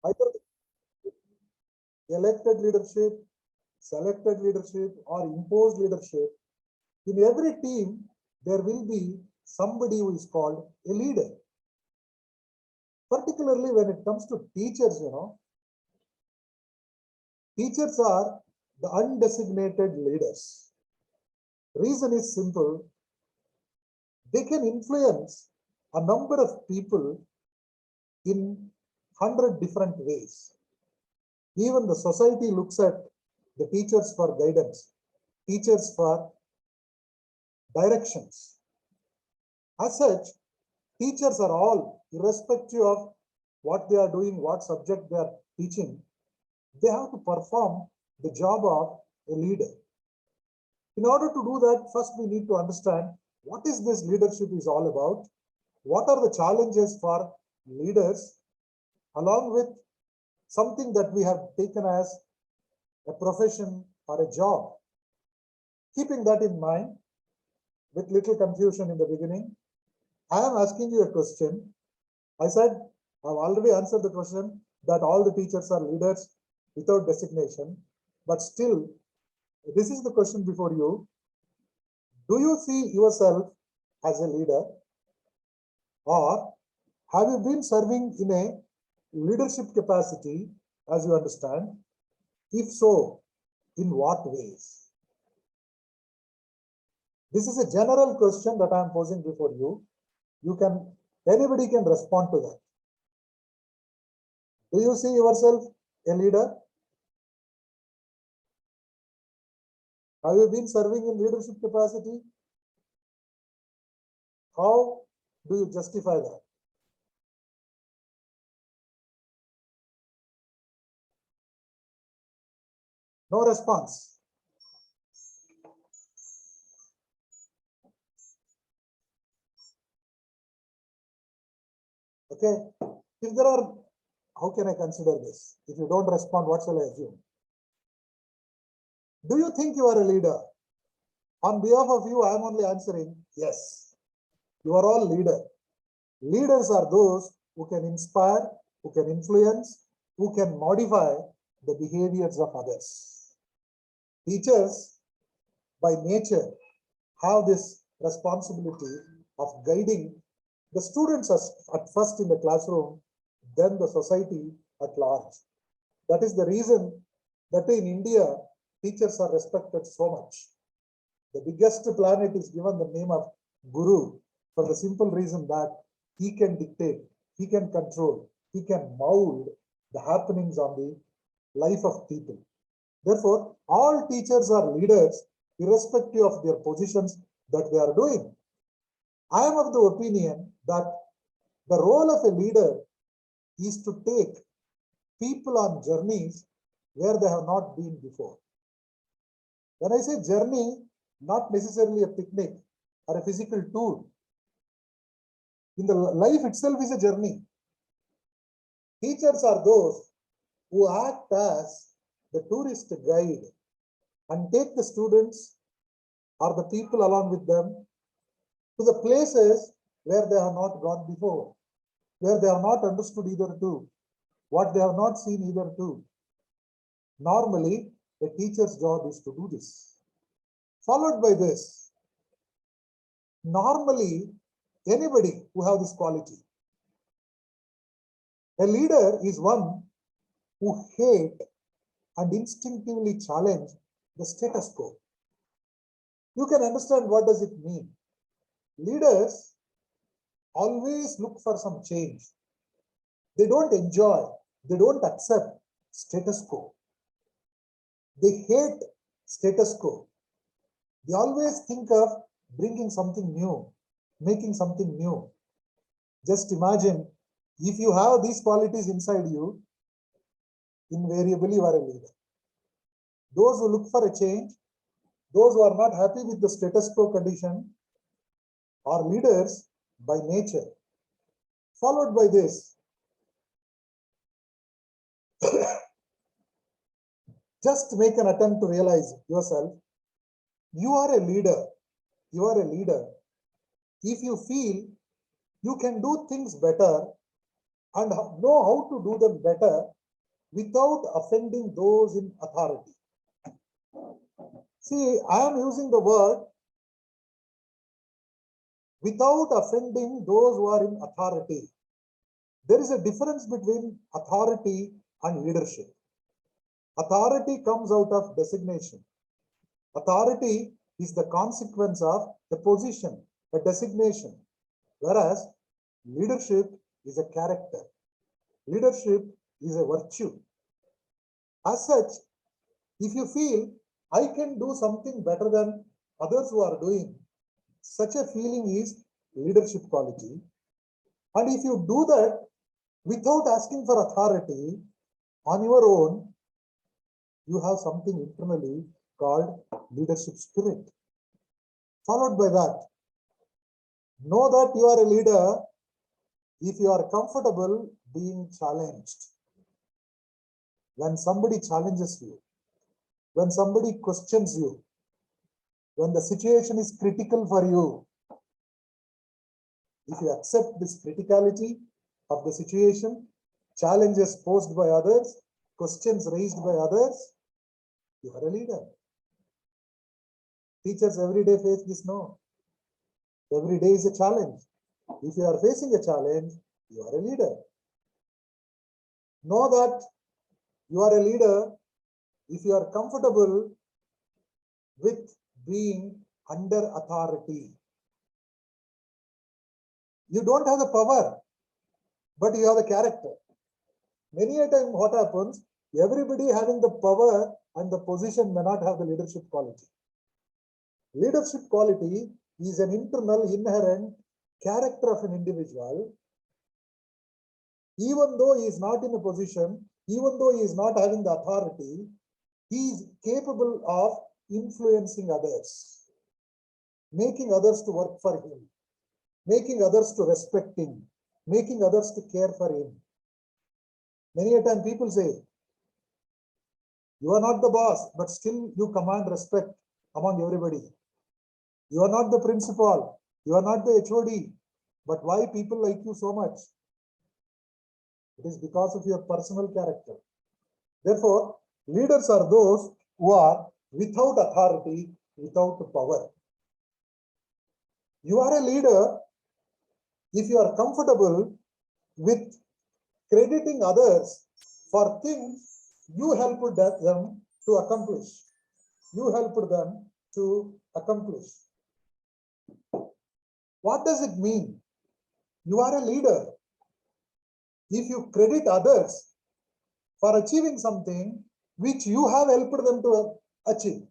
Either elected leadership, selected leadership, or imposed leadership, in every team, there will be somebody who is called a leader. Particularly when it comes to teachers, teachers are the undesignated leaders. Reason is simple. They can influence a number of people in 100 different ways. Even the society looks at the teachers for guidance, teachers for directions. As such, teachers are all, irrespective of what they are doing, what subject they are teaching, they have to perform the job of a leader. In order to do that, first we need to understand what is this leadership is all about, what are the challenges for leaders, along with something that we have taken as a profession or a job. Keeping that in mind, with little confusion in the beginning, I am asking you a question. I said I've already answered the question that all the teachers are leaders without designation, but still, this is the question before you. Do you see yourself as a leader, or have you been serving in a leadership capacity as you understand? If so, in what ways? This is a general question that I am posing before you. Anybody can respond to that. Do you see yourself a leader? Have you been serving in leadership capacity? How do you justify that? No response. Okay. If there are, how can I consider this? If you don't respond, what shall I assume? Do you think you are a leader? On behalf of you, I am only answering yes. You are all leaders. Leaders are those who can inspire, who can influence, who can modify the behaviors of others. Teachers, by nature, have this responsibility of guiding the students at first in the classroom, then the society at large. That is the reason that in India, teachers are respected so much. The biggest planet is given the name of Guru for the simple reason that he can dictate, he can control, he can mold the happenings on the life of people. Therefore, all teachers are leaders irrespective of their positions that they are doing. I am of the opinion that the role of a leader is to take people on journeys where they have not been before. When I say journey, not necessarily a picnic or a physical tour. In the life itself is a journey. Teachers are those who act as the tourist guide and take the students or the people along with them to the places where they have not gone before, where they have not understood either to, what they have not seen either to. Normally, a teacher's job is to do this. Followed by this, normally, anybody who have this quality. A leader is one who hate and instinctively challenge the status quo. You can understand what does it mean. Leaders always look for some change. They don't enjoy, they don't accept status quo. They hate status quo. They always think of bringing something new, making something new. Just imagine, if you have these qualities inside you, invariably you are a leader. Those who look for a change, those who are not happy with the status quo condition, are leaders by nature. Followed by this, just make an attempt to realize yourself. You are a leader. You are a leader if you feel you can do things better and know how to do them better without offending those in authority. See, I am using the word without offending those who are in authority. There is a difference between authority and leadership. Authority comes out of designation. Authority is the consequence of a position, a designation, whereas leadership is a character. Leadership is a virtue. As such, if you feel I can do something better than others who are doing, such a feeling is leadership quality. And if you do that without asking for authority on your own, you have something internally called leadership spirit. Followed by that, know that you are a leader if you are comfortable being challenged. When somebody challenges you, when somebody questions you, when the situation is critical for you, if you accept this criticality of the situation, challenges posed by others, questions raised by others, you are a leader. Teachers every day face this, no? Every day is a challenge. If you are facing a challenge, you are a leader. Know that you are a leader if you are comfortable with being under authority. You don't have the power, but you have the character. Many a time what happens, everybody having the power and the position may not have the leadership quality. Leadership quality is an internal, inherent character of an individual. Even though he is not in a position, even though he is not having the authority, he is capable of influencing others, making others to work for him, making others to respect him, making others to care for him. Many a time people say, you are not the boss, but still you command respect among everybody. You are not the principal, you are not the HOD, but why people like you so much? It is because of your personal character. Therefore, leaders are those who are without authority, without power. You are a leader if you are comfortable with crediting others for things you helped them to accomplish. You helped them to accomplish. What does it mean? You are a leader if you credit others for achieving something which you have helped them to achieve.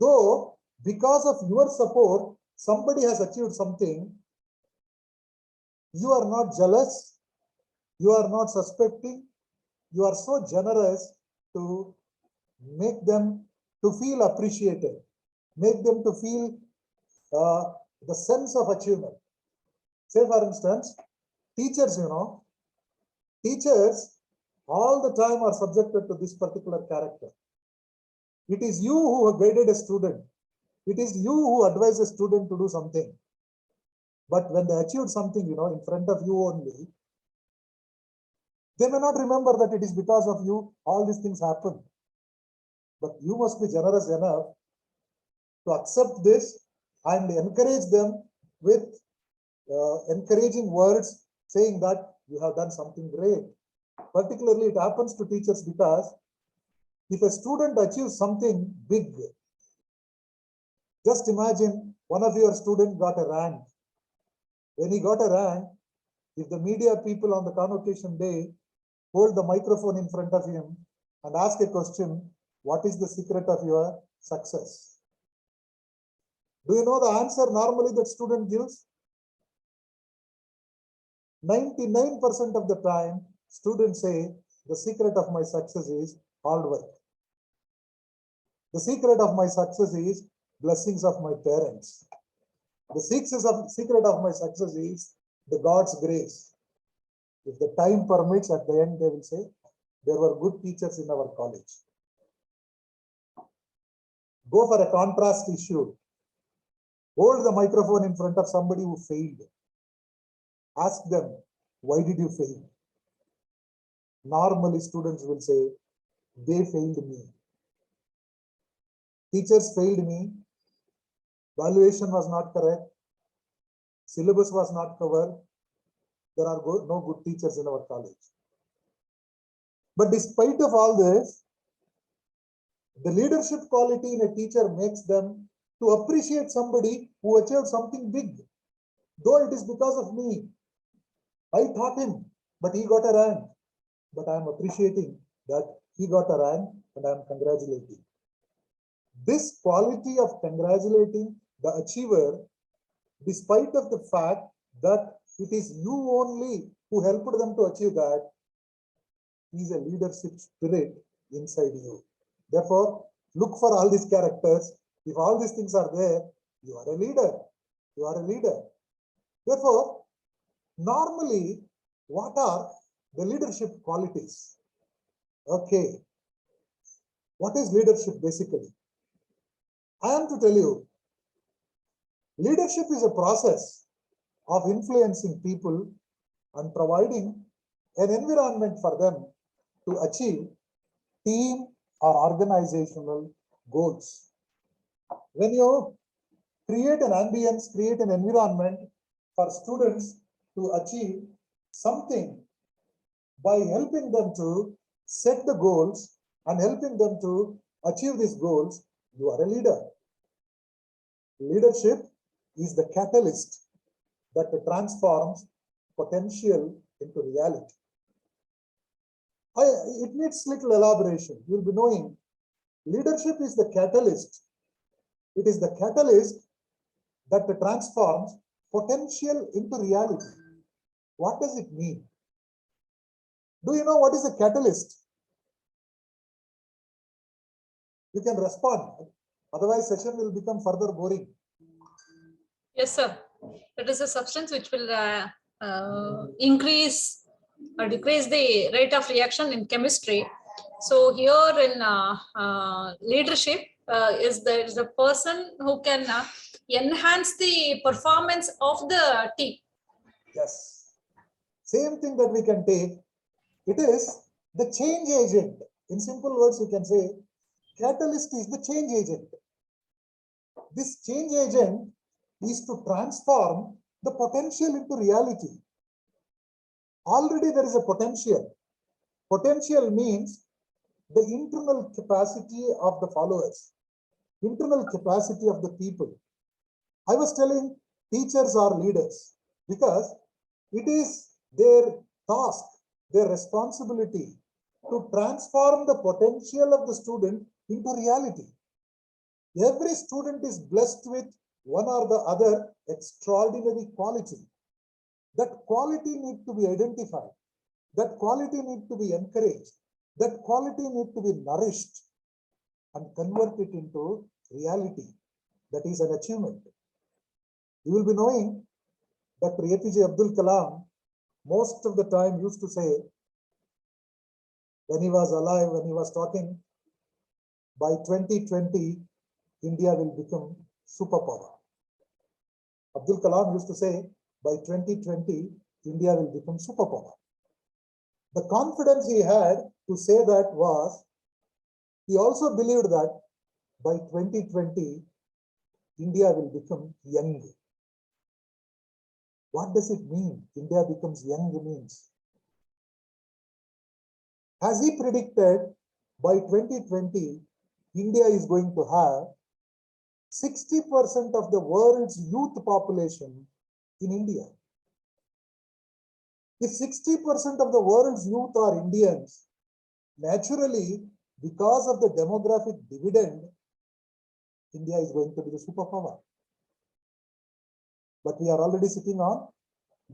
Though because of your support, somebody has achieved something, you are not jealous, you are not suspecting, you are so generous to make them to feel appreciated, make them to feel the sense of achievement. Say for instance, teachers, teachers all the time are subjected to this particular character. It is you who have guided a student. It is you who advise a student to do something. But when they achieved something, in front of you only, they may not remember that it is because of you all these things happen. But you must be generous enough to accept this and encourage them with encouraging words, saying that you have done something great. Particularly, it happens to teachers because if a student achieves something big, just imagine one of your students got a rank. When he got a rank, if the media people on the convocation day hold the microphone in front of him and ask a question, what is the secret of your success? Do you know the answer normally that student gives? 99% of the time, students say, the secret of my success is hard work. The secret of my success is blessings of my parents. The secret of my success is the God's grace. If the time permits, at the end they will say, there were good teachers in our college. Go for a contrast issue. Hold the microphone in front of somebody who failed. Ask them, Why did you fail? Normally, students will say, they failed me. Teachers failed me. Valuation was not correct. Syllabus was not covered. There are no good teachers in our college. But despite of all this, the leadership quality in a teacher makes them to appreciate somebody who achieved something big. Though it is because of me. I taught him, but he got a rank. But I am appreciating that he got a rank and I am congratulating. This quality of congratulating the achiever, despite of the fact that it is you only who helped them to achieve that, is a leadership spirit inside you. Therefore, look for all these characters. If all these things are there, you are a leader. You are a leader. Therefore, normally, what are the leadership qualities? Okay. What is leadership basically? I am to tell you, leadership is a process of influencing people and providing an environment for them to achieve team or organizational goals. When you create an ambience, create an environment for students to achieve something by helping them to set the goals and helping them to achieve these goals, you are a leader. Leadership is the catalyst that transforms potential into reality. It needs little elaboration. You'll be knowing leadership is the catalyst. It is the catalyst that transforms potential into reality. What does it mean? Do you know what is a catalyst? You can respond. Otherwise, session will become further boring. Yes, sir. It is a substance which will increase or decrease the rate of reaction in chemistry. So here in leadership is the person who can enhance the performance of the team. Yes. Same thing that we can take. It is the change agent. In simple words, you can say catalyst is the change agent. This change agent is to transform the potential into reality. Already there is a potential. Potential means the internal capacity of the followers, internal capacity of the people. I was telling teachers are leaders because it is their task, their responsibility to transform the potential of the student into reality. Every student is blessed with one or the other extraordinary quality. That quality needs to be identified. That quality needs to be encouraged. That quality needs to be nourished and convert it into reality. That is an achievement. You will be knowing that APJ Abdul Kalam most of the time used to say, when he was alive, when he was talking, by 2020, India will become superpower. Abdul Kalam used to say, by 2020, India will become superpower. The confidence he had to say that was, he also believed that by 2020, India will become young. What does it mean? India becomes young means. As he predicted, by 2020, India is going to have 60% of the world's youth population in India. If 60% of the world's youth are Indians, naturally, because of the demographic dividend, India is going to be the superpower. But we are already sitting on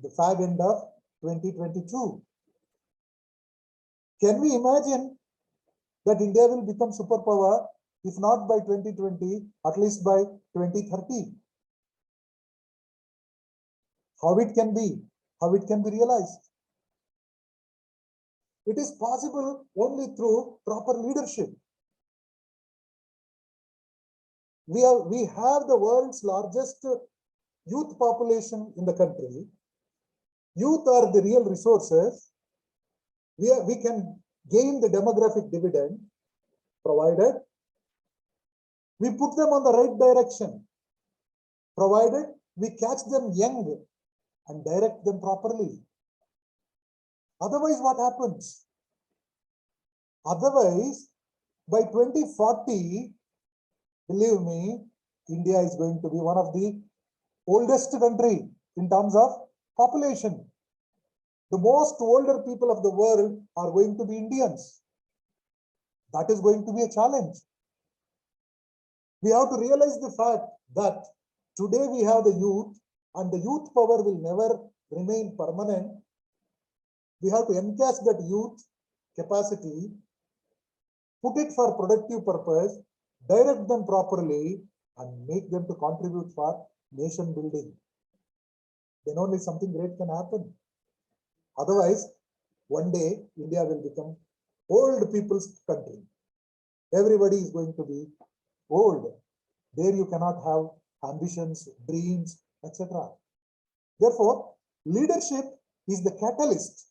the fag end of 2022. Can we imagine that India will become superpower, if not by 2020, at least by 2030? How it can be? How it can be realized? It is possible only through proper leadership. We have the world's largest youth population in the country. Youth are the real resources. We can gain the demographic dividend provided we put them on the right direction, provided we catch them young and direct them properly. Otherwise, what happens? Otherwise, by 2040, believe me, India is going to be one of the oldest country in terms of population. The most older people of the world are going to be Indians. That is going to be a challenge. We have to realize the fact that today we have the youth, and the youth power will never remain permanent. We have to encash that youth capacity, put it for productive purpose, direct them properly, and make them to contribute for nation building. Then only something great can happen. Otherwise, one day India will become old people's country. Everybody is going to be old. There you cannot have ambitions, dreams, etc. Therefore, leadership is the catalyst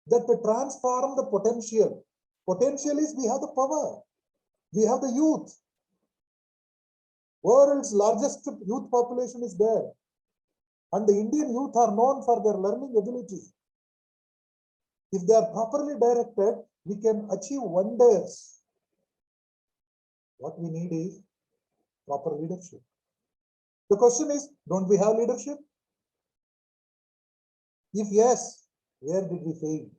that to transform the potential. Potential is we have the power. We have the youth. World's largest youth population is there. And the Indian youth are known for their learning ability. If they are properly directed, we can achieve wonders. What we need is proper leadership. The question is, don't we have leadership? If yes, where did we fail?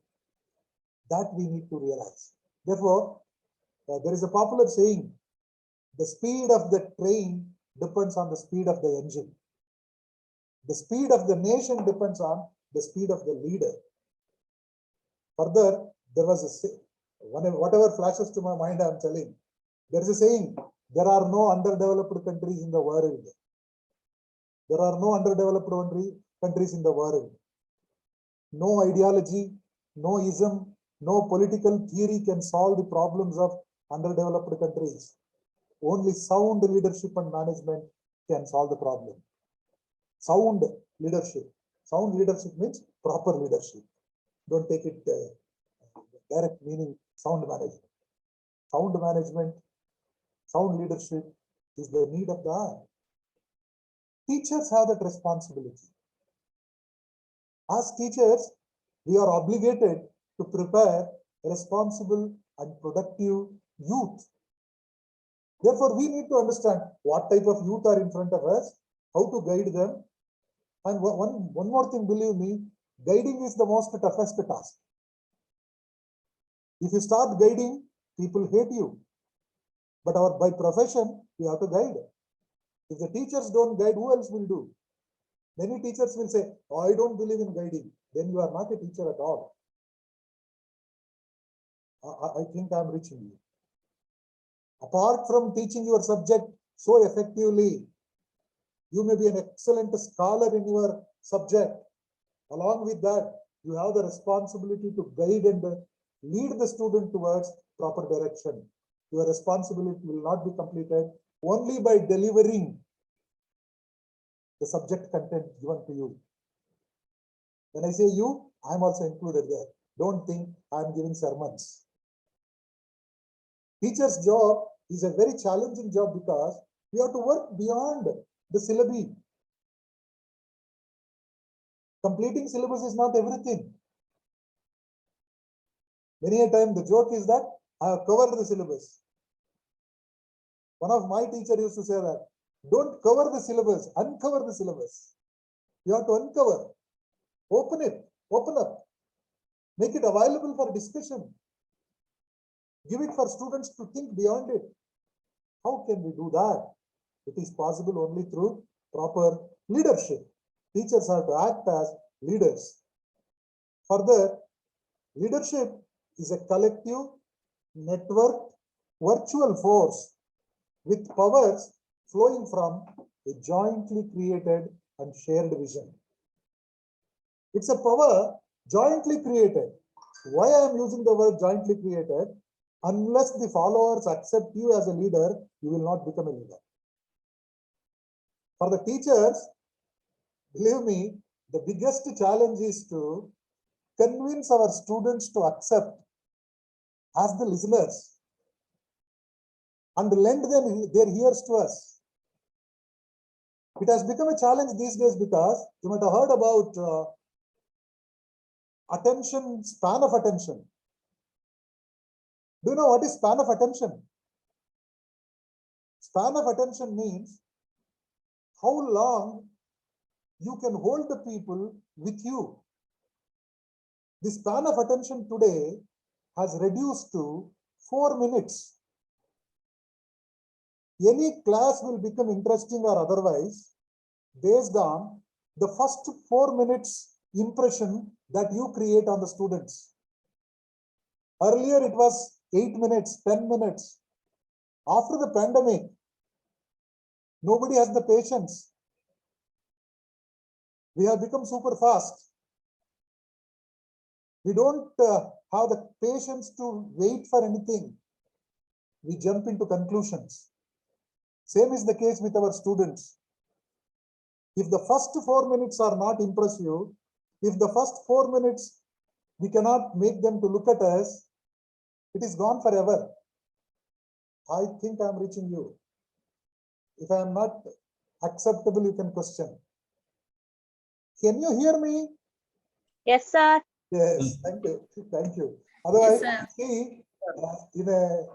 That we need to realize. Therefore, there is a popular saying, the speed of the train depends on the speed of the engine. The speed of the nation depends on the speed of the leader. Further, there was a whatever flashes to my mind, I am telling. There is a saying, there are no underdeveloped countries in the world. There are no underdeveloped countries in the world. No ideology, no ism, no political theory can solve the problems of underdeveloped countries. Only sound leadership and management can solve the problem. Sound leadership. Sound leadership means proper leadership. Don't take it direct meaning sound management. Sound management, sound leadership is the need of the hour. Teachers have that responsibility. As teachers, we are obligated to prepare responsible and productive youth. Therefore, we need to understand what type of youth are in front of us, how to guide them. And one more thing, believe me, guiding is the most toughest task. If you start guiding, people hate you. But by profession, we have to guide. If the teachers don't guide, who else will do? Many teachers will say, oh, I don't believe in guiding. Then you are not a teacher at all. I think I am reaching you. Apart from teaching your subject so effectively, you may be an excellent scholar in your subject. Along with that, you have the responsibility to guide and lead the student towards proper direction. Your responsibility will not be completed only by delivering the subject content given to you. When I say you, I am also included there. Don't think I am giving sermons. Teacher's job is a very challenging job because we have to work beyond the syllabi. Completing syllabus is not everything. Many a time the joke is that I have covered the syllabus. One of my teachers used to say that, don't cover the syllabus, uncover the syllabus. You have to uncover, open it, open up, make it available for discussion. Give it for students to think beyond it. How can we do that? It is possible only through proper leadership. Teachers have to act as leaders. Further, leadership is a collective, network, virtual force with powers flowing from a jointly created and shared vision. It's a power jointly created. Why I am using the word jointly created? Unless the followers accept you as a leader, you will not become a leader. For the teachers, believe me, The biggest challenge is to convince our students to accept as the listeners and lend their ears to us. It has become a challenge these days because you might have heard about attention, span of attention. Do you know what is span of attention? Span of attention means how long you can hold the people with you. The span of attention today has reduced to 4 minutes. Any class will become interesting or otherwise based on the first 4 minutes impression that you create on the students. Earlier it was 8 minutes, 10 minutes. After the pandemic, nobody has the patience. We have become super fast. We don't have the patience to wait for anything. We jump into conclusions. Same is the case with our students. If the first 4 minutes are not impressive, if the first 4 minutes we cannot make them to look at us, it is gone forever. I think I am reaching you. If I am not acceptable, you can question. Can you hear me? Yes, sir. Yes, thank you. Thank you. Otherwise, Yes, see, in a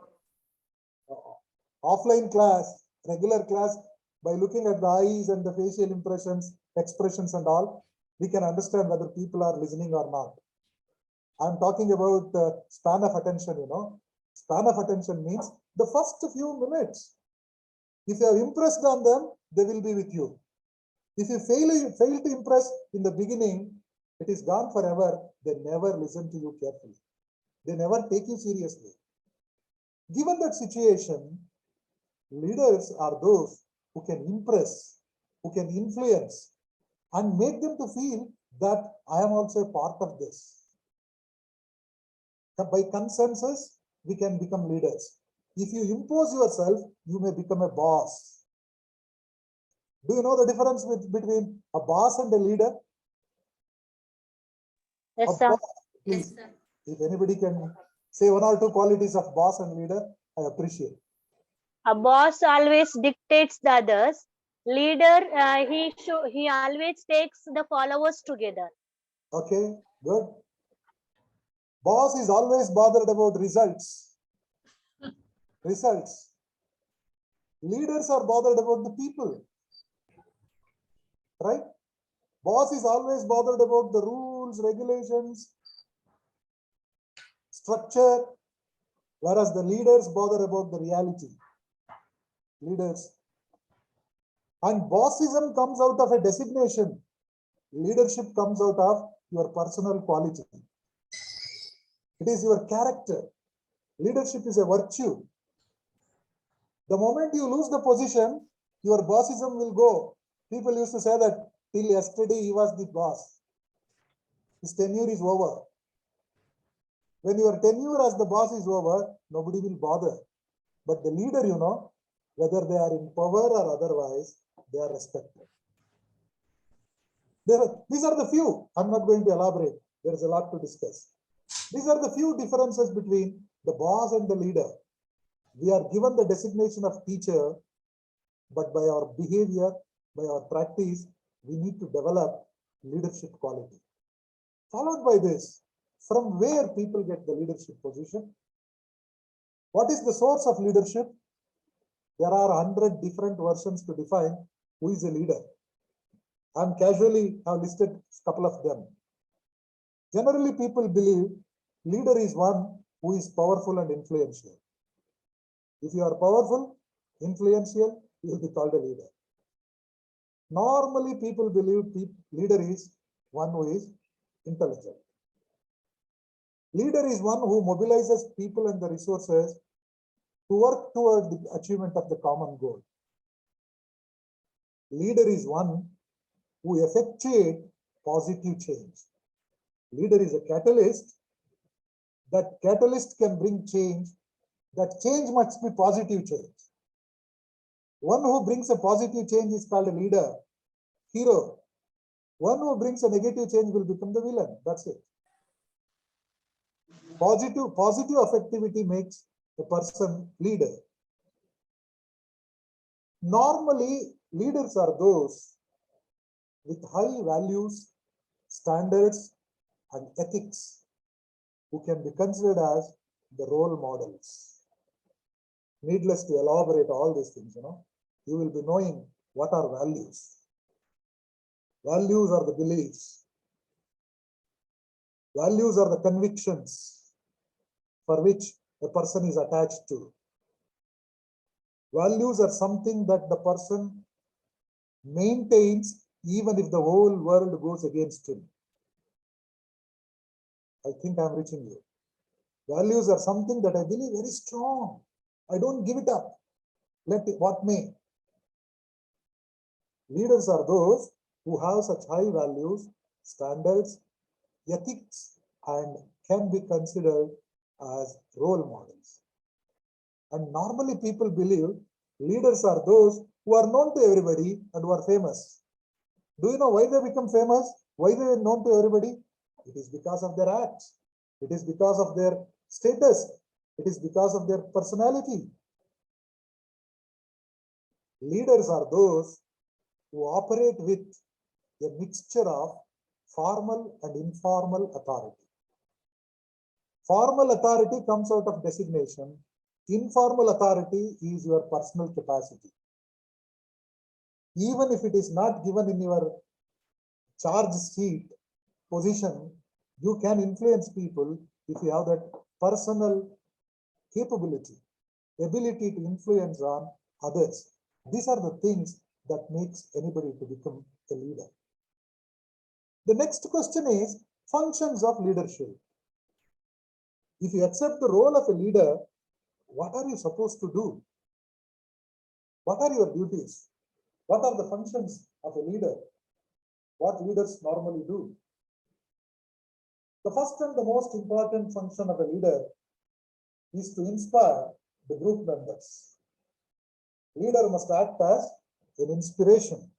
offline class, regular class, by looking at the eyes and the facial impressions, expressions and all, we can understand whether people are listening or not. I'm talking about the span of attention, you know. Span of attention means the first few minutes. If you are impressed on them, they will be with you. If you fail to impress in the beginning, it is gone forever. They never listen to you carefully. They never take you seriously. Given that situation, leaders are those who can impress, who can influence, and make them to feel that I am also a part of this. By consensus, we can become leaders. If you impose yourself, you may become a boss. Do you know the difference between a boss and a leader? Yes, sir. Please, if anybody can say 1 or 2 qualities of boss and leader, I appreciate. A boss always dictates the others. Leader, he always takes the followers together. Okay, good. Boss is always bothered about results. Results. Leaders are bothered about the people. Right? Boss is always bothered about the rules, regulations, structure, whereas the leaders bother about the reality. Leaders. And bossism comes out of a designation. Leadership comes out of your personal quality. It is your character. Leadership is a virtue. The moment you lose the position, your bossism will go. People used to say that till yesterday he was the boss. His tenure is over. When your tenure as the boss is over, nobody will bother. But the leader, you know, whether they are in power or otherwise, they are respected. These are the few. I'm not going to elaborate. There is a lot to discuss. These are the few differences between the boss and the leader. We are given the designation of teacher, but by our behavior, by our practice, we need to develop leadership quality. Followed by this, from where people get the leadership position? What is the source of leadership? There are 100 different versions to define who is a leader. I'm casually have listed a couple of them. Generally, people believe leader is one who is powerful and influential. If you are powerful, influential, you will be called a leader. Normally, people believe leader is one who is intelligent. Leader is one who mobilizes people and the resources to work toward the achievement of the common goal. Leader is one who effectuates positive change. Leader is a catalyst. That catalyst can bring change. That change must be positive change. One who brings a positive change is called a leader, hero. One who brings a negative change will become the villain. That's it. Positive affectivity makes a person leader. Normally, leaders are those with high values, standards, and ethics who can be considered as the role models. Needless to elaborate all these things, you will be knowing what are values. Values are the beliefs. Values are the convictions for which a person is attached to. Values are something that the person maintains even if the whole world goes against him. I think I'm reaching you. Values are something that I believe very strong. I don't give it up. Let it what may. Leaders are those who have such high values, standards, ethics, and can be considered as role models. And normally people believe leaders are those who are known to everybody and who are famous. Do you know why they become famous? Why they are known to everybody? It is because of their acts. It is because of their status. It is because of their personality. Leaders are those who operate with a mixture of formal and informal authority. Formal authority comes out of designation. Informal authority is your personal capacity. Even if it is not given in your charge sheet position, you can influence people if you have that personal capability, ability to influence on others. These are the things that makes anybody to become a leader. The next question is functions of leadership. If you accept the role of a leader, what are you supposed to do? What are your duties? What are the functions of a leader? What leaders normally do? The first and the most important function of a leader is to inspire the group members. Leader must act as an inspiration.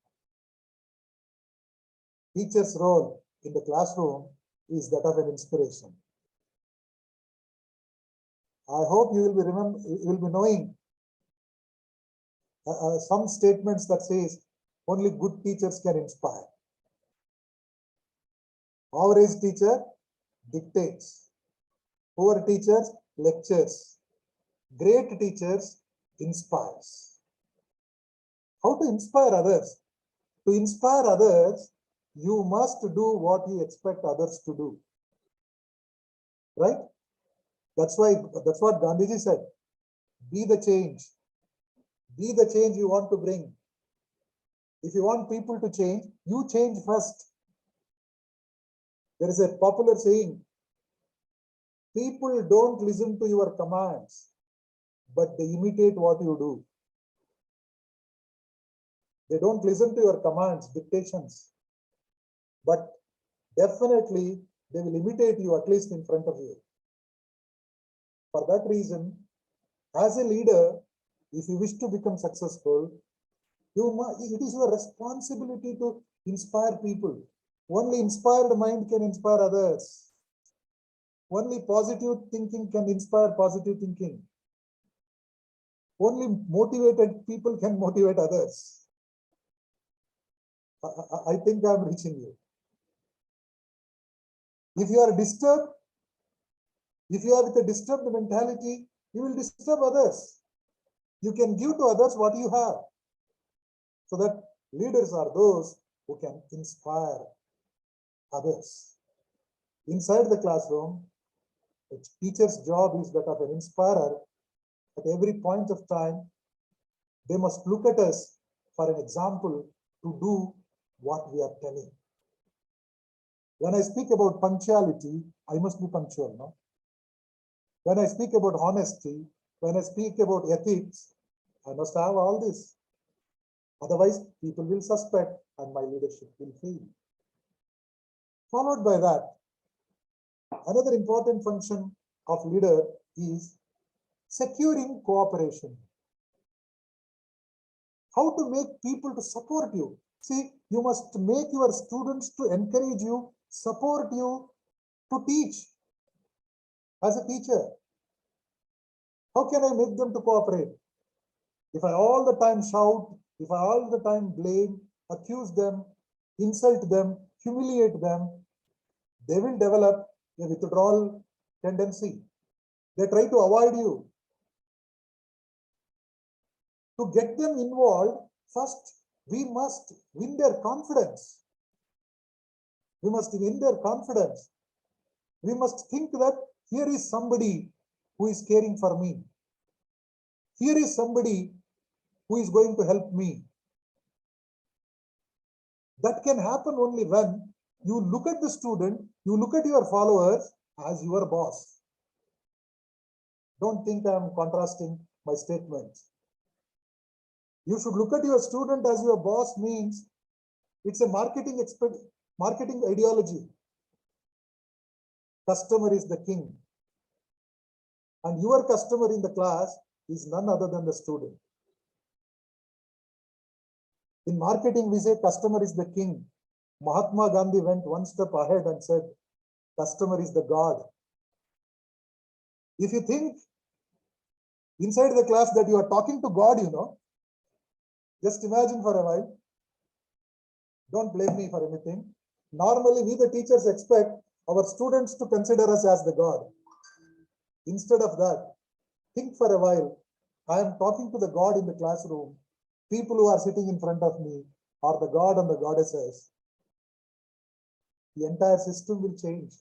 Teacher's role in the classroom is that of an inspiration. I hope you will be knowing some statements that says only good teachers can inspire. Average teacher dictates. Poor teachers lectures. Great teachers inspires. How to inspire others? To inspire others, you must do what you expect others to do. Right? That's what Gandhiji said. Be the change. Be the change you want to bring. If you want people to change, you change first. There is a popular saying, people don't listen to your commands, but they imitate what you do. They don't listen to your commands, dictations, but definitely they will imitate you at least in front of you. For that reason, as a leader, if you wish to become successful, it is your responsibility to inspire people. Only inspired mind can inspire others. Only positive thinking can inspire positive thinking. Only motivated people can motivate others. I think I'm reaching you. If you are disturbed, if you are with a disturbed mentality, you will disturb others. You can give to others what you have. So that leaders are those who can inspire others. Inside the classroom, a teacher's job is that of an inspirer. At every point of time, they must look at us for an example to do what we are telling. When I speak about punctuality, I must be punctual, no? When I speak about honesty, when I speak about ethics, I must have all this. Otherwise, people will suspect and my leadership will fail. Followed by that, another important function of leader is securing cooperation. How to make people to support you. See, you must make your students to encourage you, support you, to teach. As a teacher, how can I make them to cooperate? If I all the time shout, if I all the time blame, accuse them, insult them, humiliate them, they will develop a withdrawal tendency. They try to avoid you. To get them involved, first we must win their confidence. We must win their confidence. We must think that here is somebody who is caring for me. Here is somebody who is going to help me. That can happen only when you look at the student, you look at your followers as your boss. Don't think I am contrasting my statements. You should look at your student as your boss means it's a marketing ideology. Customer is the king. And your customer in the class is none other than the student. In marketing, we say customer is the king. Mahatma Gandhi went one step ahead and said, customer is the God. If you think inside the class that you are talking to God, just imagine for a while. Don't blame me for anything. Normally, we the teachers expect our students to consider us as the God. Instead of that, think for a while. I am talking to the God in the classroom. People who are sitting in front of me are the God and the goddesses. The entire system will change.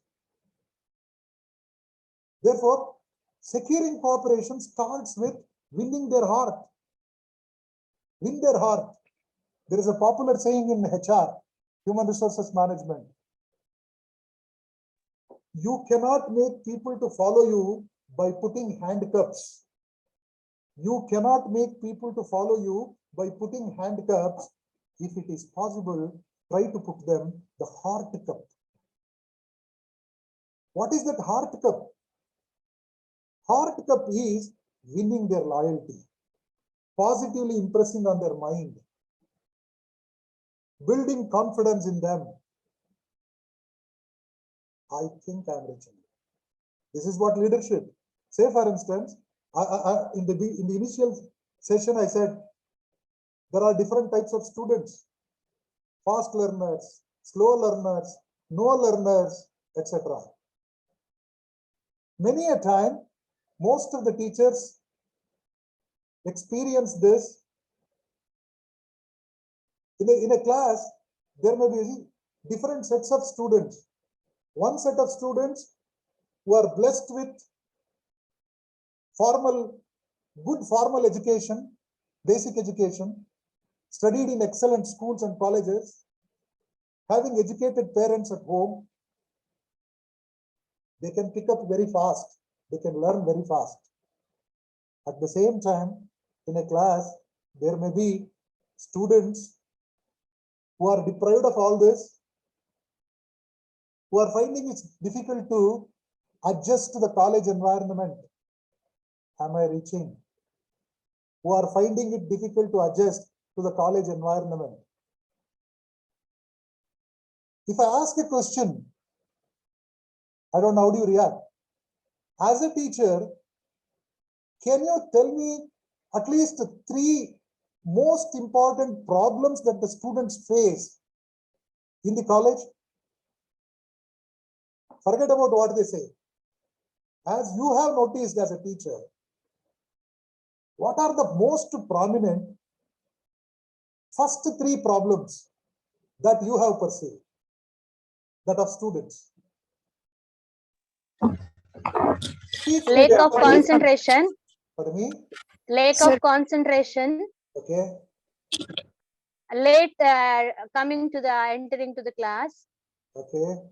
Therefore, securing cooperation starts with winning their heart. Win their heart. There is a popular saying in HR, human resources management. You cannot make people to follow you by putting handcuffs. You cannot make people to follow you by putting handcuffs. If it is possible, try to put them the heart cup. What is that heart cup? Heart cup is winning their loyalty, positively impressing on their mind, building confidence in them. I think I'm reaching. This is what leadership. Say, for instance, in the initial session, I said there are different types of students: fast learners, slow learners, no learners, etc. Many a time, most of the teachers experience this. In a class, there may be different sets of students. One set of students who are blessed with good formal education, basic education, studied in excellent schools and colleges, having educated parents at home. They can pick up very fast. They can learn very fast. At the same time, in a class, there may be students who are deprived of all this, who are finding it difficult to adjust to the college environment. Am I reaching? Who are finding it difficult to adjust to the college environment. If I ask a question, I don't know how do you react. As a teacher, can you tell me at least 3 most important problems that the students face in the college? Forget about what they say. As you have noticed as a teacher, what are the most prominent first 3 problems that you have perceived, that of students? Lack of concentration. Pardon me? Lack of concentration. Okay. Late entering to the class. Okay.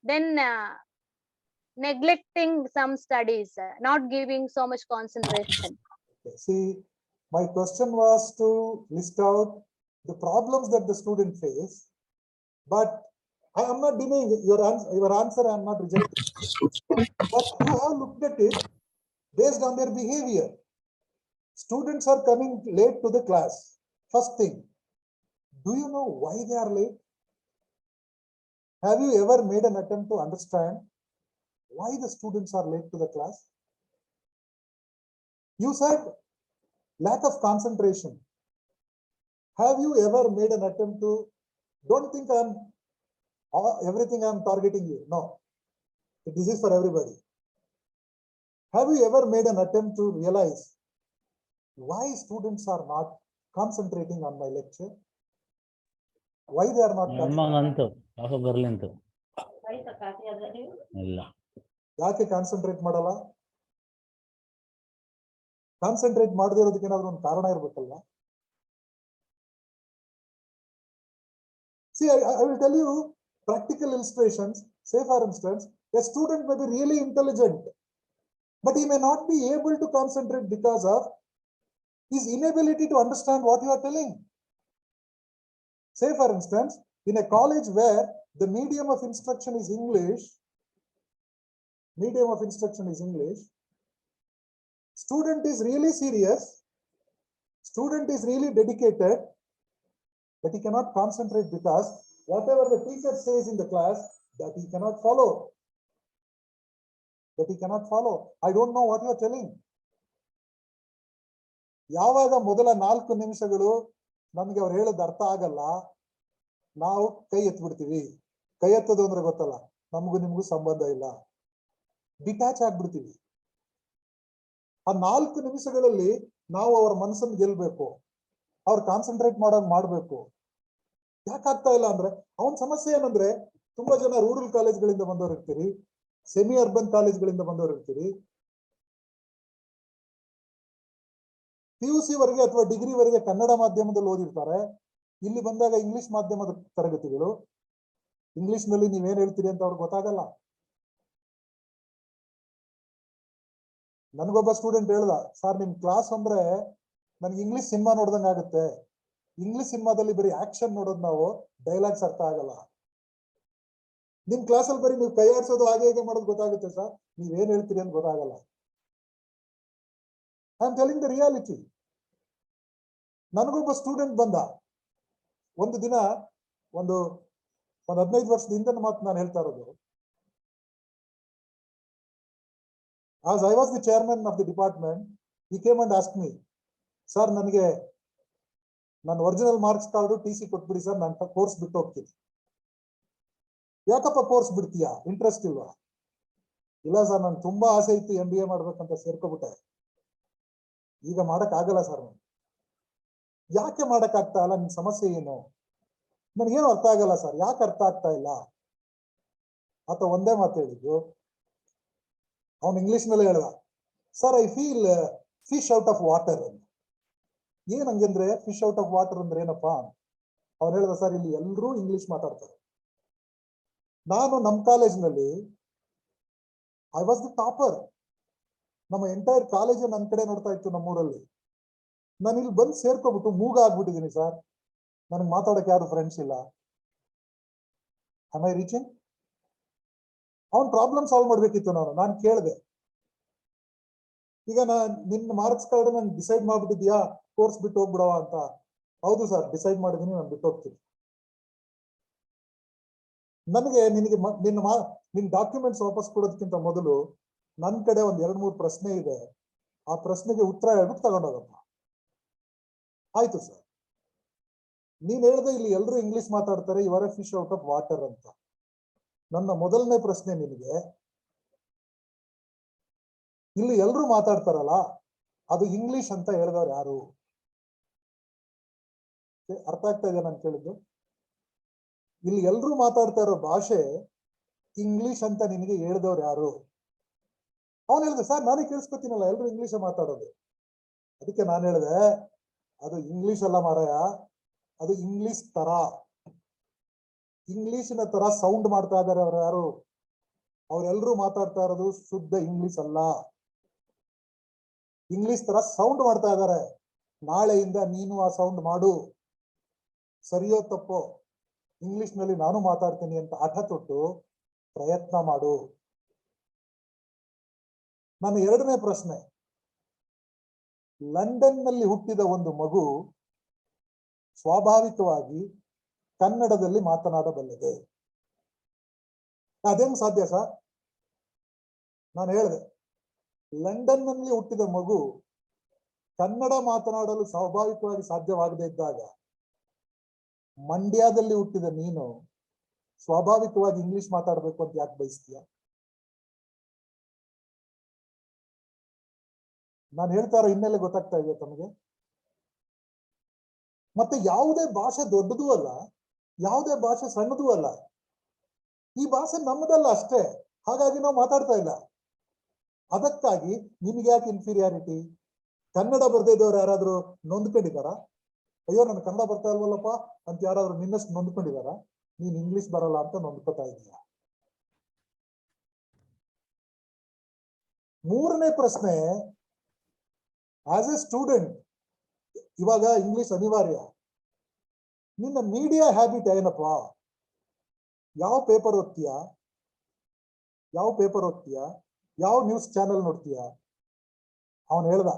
Then neglecting some studies, not giving so much concentration. Okay. See, my question was to list out the problems that the student face, but I am not denying your answer. I am not rejecting. But you have looked at it based on their behavior. Students are coming late to the class. First thing, Do you know why they are late? Have you ever made an attempt to understand why the students are late to the class? You said lack of concentration. Have you ever made an attempt to, don't think everything I'm targeting you. No, this is for everybody. Have you ever made an attempt to realize why students are not concentrating on my lecture? Why they are not ಯಾಕೆ concentrate ಮಾಡಲ್ಲ? Concentrate ಮಾಡದೇ ಇರೋದಕ್ಕೆ ಏನಾದ್ರು ಒಂದು ಕಾರಣ ಇರಬೇಕಲ್ಲ? See, I will tell you practical illustrations. Say for instance, a student may be really intelligent, but he may not be able to concentrate because of his inability to understand what you are telling. Say for instance, in a college where the medium of instruction is English, student is really serious, student is really dedicated, but he cannot concentrate because whatever the teacher says in the class, that he cannot follow. I don't know what you are telling. ಯಾವಾಗ ಮೊದಲ 4 ನಿಮಿಷಗಳು ನಮಗೆ ಅವ್ರು ಹೇಳೋದು ಅರ್ಥ ಆಗಲ್ಲ, ನಾವು ಕೈ ಎತ್ಬಿಡ್ತೀವಿ. ಕೈ ಎತ್ತೋದು ಅಂದ್ರೆ ಗೊತ್ತಲ್ಲ, ನಮಗೂ ನಿಮಗೂ ಸಂಬಂಧ ಇಲ್ಲ, ಡಿಟ್ಯಾಚ್ ಆಗ್ಬಿಡ್ತೀವಿ. ಆ 4 ನಿಮಿಷಗಳಲ್ಲಿ ನಾವು ಅವ್ರ ಮನಸ್ಸನ್ನು ಗೆಲ್ಬೇಕು, ಅವ್ರು ಕಾನ್ಸಂಟ್ರೇಟ್ ಮಾಡ್ಬೇಕು. ಯಾಕಾಗ್ತಾ ಇಲ್ಲ ಅಂದ್ರೆ ಅವನ ಸಮಸ್ಯೆ ಏನಂದ್ರೆ, ತುಂಬಾ ಜನ ರೂರಲ್ ಕಾಲೇಜ್ಗಳಿಂದ ಬಂದವರು ಇರ್ತೀರಿ, ಸೆಮಿ ಅರ್ಬನ್ ಕಾಲೇಜ್ಗಳಿಂದ ಬಂದವರು ಇರ್ತೀರಿ, PUC ವರೆಗೆ ಅಥವಾ ಡಿಗ್ರಿ ವರೆಗೆ ಕನ್ನಡ ಮಾಧ್ಯಮದಲ್ಲಿ ಓದಿರ್ತಾರೆ. ಇಲ್ಲಿ ಬಂದಾಗ ಇಂಗ್ಲಿಷ್ ಮಾಧ್ಯಮದ ತರಗತಿಗಳು, ಇಂಗ್ಲಿಷ್ ನಲ್ಲಿ ನೀವೇನ್ ಹೇಳ್ತೀರಿ ಅಂತ ಅವ್ರಿಗೆ ಗೊತ್ತಾಗಲ್ಲ. ನನಗೊಬ್ಬ ಸ್ಟೂಡೆಂಟ್ ಹೇಳ್ದ, ಸರ್ ನಿಮ್ ಕ್ಲಾಸ್ ಅಂದ್ರೆ ನನ್ಗೆ ಇಂಗ್ಲಿಷ್ ಸಿನಿಮಾ ನೋಡ್ದಂಗ ಆಗುತ್ತೆ. ಇಂಗ್ಲಿಷ್ ಸಿನಿಮಾದಲ್ಲಿ ಬರೀ ಆಕ್ಷನ್ ನೋಡೋದು ನಾವು, ಡೈಲಾಗ್ಸ್ ಅರ್ಥ ಆಗಲ್ಲ. ನಿಮ್ ಕ್ಲಾಸಲ್ಲಿ ಬರೀ ನೀವು ಕೈ ಆಡ್ಸೋದು ಹಾಗೆ ಹೇಗೆ ಮಾಡೋದು ಗೊತ್ತಾಗುತ್ತೆ ಸರ್, ನೀವೇನ್ ಹೇಳ್ತೀರಿ ಅಂತ ಗೊತ್ತಾಗಲ್ಲ. I am telling the reality. ನನಗೊಬ್ಬ ಸ್ಟೂಡೆಂಟ್ ಬಂದ ಒಂದು ದಿನ, ಒಂದು 15 ವರ್ಷದ ಹಿಂದಿನ ಮಾತು ನಾನು ಹೇಳ್ತಾ ಇರೋದು. As I was the chairman of the department, he came and asked me, sir, ನನಗೆ ನನ್ನ ಒರಿಜಿನಲ್ ಮಾರ್ಕ್ಸ್ ಕಾರ್ಡು TC ಕೊಟ್ಬಿಡಿ ಸರ್, ನಾನು ಕೋರ್ಸ್ ಬಿಟ್ಟು ಹೋಗ್ತೀನಿ. ಯಾಕಪ್ಪ ಕೋರ್ಸ್ ಬಿಡ್ತೀಯಾ, ಇಂಟ್ರೆಸ್ಟ್ ಇಲ್ವಾ? ಇಲ್ಲ ಸರ್, ನನ್ಗೆ ತುಂಬಾ ಆಸೆ ಇತ್ತು MBA ಮಾಡ್ಬೇಕಂತ ಸೇರ್ಕೊಬಿಟ್ಟೆ, ಈಗ ಮಾಡಕ್ ಆಗಲ್ಲ ಸರ್. ನಾನು ಯಾಕೆ ಮಾಡಕ್ ಆಗ್ತಾ ಇಲ್ಲ, ನಿನ್ ಸಮಸ್ಯೆ ಏನು? ನನ್ಗೇನು ಅರ್ಥ ಆಗಲ್ಲ ಸರ್, ಯಾಕೆ ಅರ್ಥ ಆಗ್ತಾ ಇಲ್ಲ? ಆತ ಒಂದೇ ಮಾತು ಹೇಳಿದ್ದು, ಅವನು ಇಂಗ್ಲಿಷ್ ನಲ್ಲಿ ಹೇಳ್ದ, sir I feel fish out of water ಅಂತ. ಏನ್ ಹಂಗಂದ್ರೆ ಫಿಶ್ ಔಟ್ ಆಫ್ ವಾಟರ್ ಅಂದ್ರೆ ಏನಪ್ಪಾ? ಅವ್ನು ಹೇಳ್ದ, ಸರ್ ಇಲ್ಲಿ ಎಲ್ಲರೂ ಇಂಗ್ಲಿಷ್ ಮಾತಾಡ್ತಾರೆ, ನಾನು ನಮ್ಮ ಕಾಲೇಜ್ನಲ್ಲಿ ಐ ವಾಸ್ ದಿ ಟಾಪರ್, ನಮ್ಮ ಎಂಟೈರ್ ಕಾಲೇಜ್ ನನ್ನ ಕಡೆ ನೋಡ್ತಾ ಇತ್ತು ನಮ್ಮೂರಲ್ಲಿ. ನಾನು ಇಲ್ಲಿ ಬಂದು ಸೇರ್ಕೊಬಿಟ್ಟು ಮೂಗ ಆಗ್ಬಿಟ್ಟಿದ್ದೀನಿ ಸರ್, ನನಗೆ ಮಾತಾಡಕ್ಕೆ ಯಾರು ಫ್ರೆಂಡ್ಸ್ ಇಲ್ಲ. Am I reaching? ಅವನ್ ಪ್ರಾಬ್ಲಮ್ ಸಾಲ್ವ್ ಮಾಡ್ಬೇಕಿತ್ತು. ನಾನು ಕೇಳಿದೆ, ಈಗ ನಿನ್ನ ಮಾರ್ಕ್ಸ್ ಕಾರ್ಡ್ ನಾನು ಡಿಸೈಡ್ ಮಾಡ್ಬಿಟ್ಟಿದ್ಯಾ ಕೋರ್ಸ್ ಬಿಟ್ಟು ಹೋಗ್ಬಿಡವ ಅಂತ? ಹೌದು ಸರ್, ಡಿಸೈಡ್ ಮಾಡಿದೀನಿ, ನಾನು ಬಿಟ್ಟು ಹೋಗ್ತೀನಿ. ನನಗೆ ನಿನ್ನ ಡಾಕ್ಯುಮೆಂಟ್ಸ್ ವಾಪಸ್ ಕೊಡೋದಕ್ಕಿಂತ ಮೊದಲು ನನ್ನ ಕಡೆ ಒಂದ್ 2-3 ಪ್ರಶ್ನೆ ಇದೆ, ಆ ಪ್ರಶ್ನೆಗೆ ಉತ್ತರ ಹೇಳ್ಬಿಟ್ಟು ತಗೊಂಡೋಗಪ್ಪ. ಆಯ್ತು ಸರ್, ನೀನ್ ಹೇಳ್ದೆ ಇಲ್ಲಿ ಎಲ್ಲರೂ ಇಂಗ್ಲಿಷ್ ಮಾತಾಡ್ತಾರೆ, ಇವರೇ ಫಿಶ್ ಔಟ್ ಆಫ್ ವಾಟರ್ ಅಂತ. ನನ್ನ ಮೊದಲನೇ ಪ್ರಶ್ನೆ ನಿನಗೆ, ಇಲ್ಲಿ ಎಲ್ಲರೂ ಮಾತಾಡ್ತಾರಲ್ಲ, ಅದು ಇಂಗ್ಲಿಷ್ ಅಂತ ಹೇಳಿದವ್ರು ಯಾರು? ಅರ್ಥ ಆಗ್ತಾ ಇದೆ ನಾನು ಕೇಳಿದ್ದು? ಇಲ್ಲಿ ಎಲ್ಲರೂ ಮಾತಾಡ್ತಾ ಇರೋ ಭಾಷೆ ಇಂಗ್ಲಿಷ್ ಅಂತ ನಿನಗೆ ಹೇಳಿದವ್ರು ಯಾರು? ಅವನು ಹೇಳಿದೆ, ಸರ್ ನಾನೇ ಕೇಳಿಸ್ಕೊತೀನಲ್ಲ, ಎಲ್ಲರೂ ಇಂಗ್ಲಿಷ್ ಮಾತಾಡೋದು. ಅದಕ್ಕೆ ನಾನು ಹೇಳಿದೆ, ಅದು ಇಂಗ್ಲಿಷ್ ಅಲ್ಲ ಮಾರಾಯ, ಅದು ಇಂಗ್ಲಿಷ್ ತರ, ಇಂಗ್ಲಿಷಿನ ತರ ಸೌಂಡ್ ಮಾಡ್ತಾ ಇದಾರೆ ಅವ್ರು ಯಾರು? ಅವ್ರೆಲ್ರೂ ಮಾತಾಡ್ತಾ ಇರೋದು ಶುದ್ಧ ಇಂಗ್ಲಿಷ್ ಅಲ್ಲ, ಇಂಗ್ಲಿಷ್ ತರ ಸೌಂಡ್ ಮಾಡ್ತಾ ಇದಾರೆ. ನಾಳೆಯಿಂದ ನೀನು ಆ ಸೌಂಡ್ ಮಾಡು, ಸರಿಯೋ ತಪ್ಪೋ ಇಂಗ್ಲಿಷ್ ನಲ್ಲಿ ನಾನು ಮಾತಾಡ್ತೀನಿ ಅಂತ ಹಠ ತೊಟ್ಟು ಪ್ರಯತ್ನ ಮಾಡು. ನನ್ನ ಎರಡನೇ ಪ್ರಶ್ನೆ, ಲಂಡನ್ ನಲ್ಲಿ ಹುಟ್ಟಿದ ಒಂದು ಮಗು ಸ್ವಾಭಾವಿಕವಾಗಿ ಕನ್ನಡದಲ್ಲಿ ಮಾತನಾಡಬಲ್ಲದೆ. ಅದೇನು ಸಾಧ್ಯ ಸರ್? ನಾನು ಹೇಳಿದೆ, ಲಂಡನ್ ನಲ್ಲಿ ಹುಟ್ಟಿದ ಮಗು ಕನ್ನಡ ಮಾತನಾಡಲು ಸ್ವಾಭಾವಿಕವಾಗಿ ಸಾಧ್ಯವಾಗದೇ ಇದ್ದಾಗ ಮಂಡ್ಯದಲ್ಲಿ ಹುಟ್ಟಿದ ನೀನು ಸ್ವಾಭಾವಿಕವಾಗಿ ಇಂಗ್ಲಿಷ್ ಮಾತಾಡಬೇಕು ಅಂತ ಯಾಕೆ ಬಯಸ್ತೀಯ? ನಾನು ಹೇಳ್ತಾರ ಹಿನ್ನೆಲೆ ಗೊತ್ತಾಗ್ತಾ ಇದೆಯಾ ತಮಗೆ? ಮತ್ತೆ ಯಾವುದೇ ಭಾಷೆ ದೊಡ್ಡದೂ ಅಲ್ಲ, ಯಾವುದೇ ಭಾಷೆ ಸಣ್ಣದೂ ಅಲ್ಲ. ಈ ಭಾಷೆ ನಮ್ಮದಲ್ಲ ಅಷ್ಟೇ, ಹಾಗಾಗಿ ನಾವು ಮಾತಾಡ್ತಾ ಇಲ್ಲ. ಅದಕ್ಕಾಗಿ ನಿಮ್ಗೆ ಯಾಕೆ ಇನ್ಫೀರಿಯಾರಿಟಿ? ಕನ್ನಡ ಬರ್ದೇ ಇದ್ದವ್ರು ಯಾರಾದ್ರೂ ನೊಂದ್ಕೊಂಡಿದಾರ? ಅಯ್ಯೋ ನನ್ ಕನ್ನಡ ಬರ್ತಾ ಇಲ್ವಲ್ಲಪ್ಪ ಅಂತ ಯಾರಾದ್ರೂ ನಿನ್ನಷ್ಟು ನೊಂದ್ಕೊಂಡಿದಾರ? ನೀನ್ ಇಂಗ್ಲಿಷ್ ಬರಲ್ಲ ಅಂತ ನೊಂದ್ಕೊತಾ ಇದೀಯ. ಮೂರನೇ ಪ್ರಶ್ನೆ, ಆಸ್ ಎ ಸ್ಟೂಡೆಂಟ್ ಇವಾಗ ಇಂಗ್ಲಿಷ್ ಅನಿವಾರ್ಯ. ನಿನ್ನ ಮೀಡಿಯಾ ಹ್ಯಾಬಿಟ್ ಏನಪ್ಪ? ಯಾವ ಪೇಪರ್ ಓದ್ತೀಯ? ಯಾವ ನ್ಯೂಸ್ ಚಾನೆಲ್ ನೋಡ್ತೀಯ? ಅವನು ಹೇಳ್ದ,